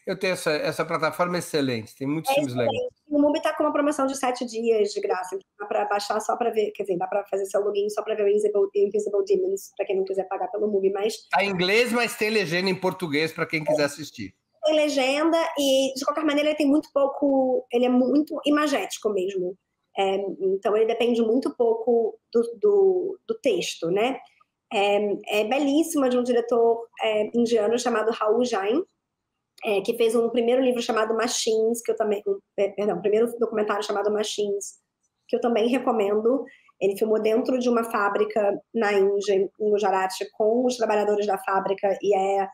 Eu tenho essa plataforma excelente. Tem muitos filmes legais. O MUBI está com uma promoção de 7 dias de graça. Então dá para baixar só para ver. Quer dizer, dá para fazer seu login só para ver o Invisible Demons, para quem não quiser pagar pelo MUBI. Está em inglês, mas tem legenda em português para quem quiser assistir. Tem legenda e, de qualquer maneira, ele tem muito pouco... Ele é muito imagético mesmo. Então, ele depende muito pouco do texto, né? É belíssima, de um diretor indiano chamado Rahul Jain, que fez um primeiro livro chamado Machines, que eu também... primeiro documentário chamado Machines, que eu também recomendo. Ele filmou dentro de uma fábrica na Índia, em Gujarat, com os trabalhadores da fábrica, e é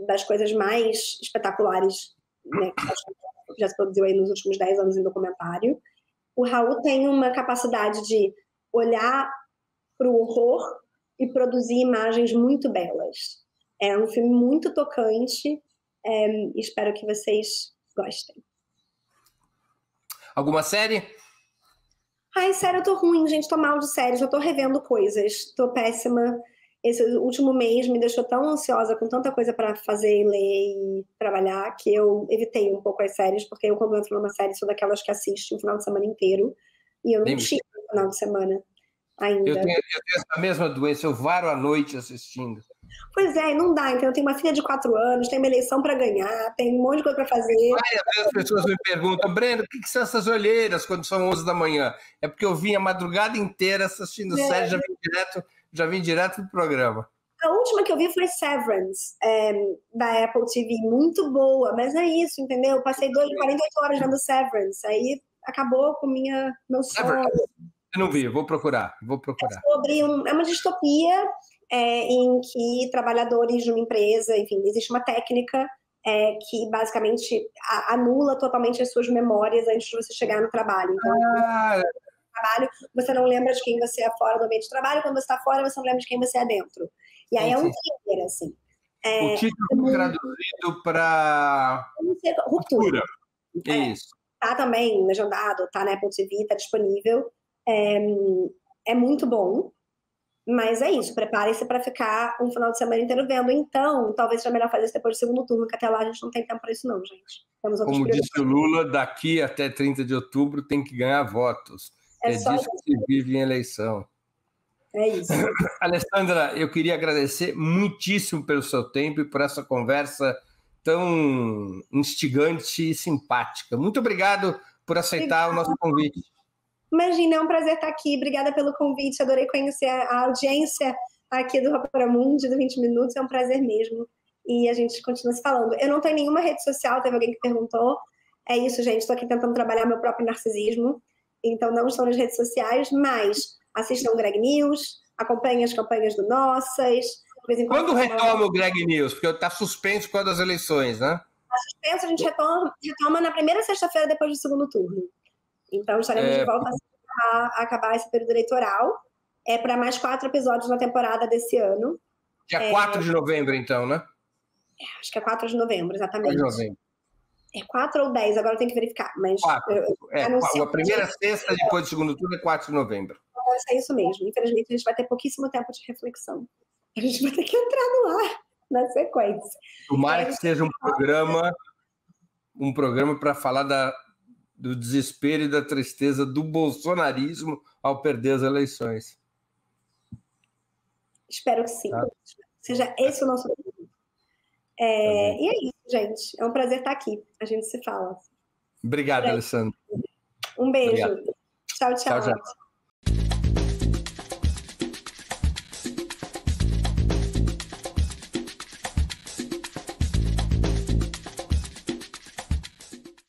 das coisas mais espetaculares, né, que já se produziu aí nos últimos 10 anos em documentário. O Rahul tem uma capacidade de olhar para o horror e produzir imagens muito belas. É um filme muito tocante, espero que vocês gostem. Alguma série? Série, eu tô ruim, gente, tô mal de séries, eu tô revendo coisas, tô péssima. Esse último mês me deixou tão ansiosa, com tanta coisa para fazer, ler e trabalhar, que eu evitei um pouco as séries, porque eu, quando entro numa série, sou daquelas que assiste o final de semana inteiro, e eu não tiro o final de semana ainda. Eu tenho essa mesma doença, eu varo a noite assistindo. Pois é, não dá, então eu tenho uma filha de 4 anos, tenho uma eleição para ganhar, tem um monte de coisa para fazer. Às vezes as pessoas me perguntam, Breno, o que são essas olheiras quando são 11 da manhã? É porque eu vim a madrugada inteira assistindo série, já vim direto pro programa. A última que eu vi foi Severance, da Apple TV, muito boa, mas é isso, entendeu? Eu passei 48 horas vendo Severance, aí acabou com meu sono. Eu não vi, vou procurar. É uma distopia em que trabalhadores de uma empresa, enfim, existe uma técnica que basicamente anula totalmente as suas memórias antes de você chegar no trabalho. Então, trabalho, você não lembra de quem você é fora do ambiente de trabalho, quando você está fora, você não lembra de quem você é dentro. E aí é um thriller, assim. O título foi traduzido para Ruptura. Isso. Tá também legendado, tá na Apple TV, tá disponível. É muito bom, mas é isso, preparem-se para ficar um final de semana inteiro vendo. Então, talvez seja melhor fazer isso depois do segundo turno, que até lá a gente não tem tempo para isso não, gente. Como disse o Lula, daqui até 30 de outubro tem que ganhar votos. É disso que se vive em eleição. É isso. Alessandra, eu queria agradecer muitíssimo pelo seu tempo e por essa conversa tão instigante e simpática. Muito obrigado por aceitar o nosso convite. Imagina, é um prazer estar aqui. Obrigada pelo convite. Adorei conhecer a audiência aqui do Raporamundi, do 20 Minutos. É um prazer mesmo. E a gente continua se falando. Eu não tenho nenhuma rede social, teve alguém que perguntou. É isso, gente. Estou aqui tentando trabalhar meu próprio narcisismo. Então, não estou nas redes sociais, mas assistam o Greg News, acompanhem as campanhas do Nossas. Quando retoma o Greg News? Porque está suspenso por causa das eleições, né? Está suspenso, a gente retoma na primeira sexta-feira depois do segundo turno. Então, estaremos de volta a acabar esse período eleitoral. É para mais 4 episódios na temporada desse ano. Dia 4 de novembro, então, né? Acho que é 4 de novembro, exatamente. 4 de novembro. É 4 ou 10, agora eu tenho que verificar. Mas 4. A primeira sexta depois do segundo turno é 4 de novembro. É isso mesmo. Infelizmente, a gente vai ter pouquíssimo tempo de reflexão. A gente vai ter que entrar no ar na sequência. Tomara que seja um programa para falar do desespero e da tristeza do bolsonarismo ao perder as eleições. Espero que sim. Tá. Seja esse o nosso programa. E é isso, gente. É um prazer estar aqui. A gente se fala. Obrigado, Alessandra. Um beijo. Obrigado. Tchau, tchau. Tchau, tchau.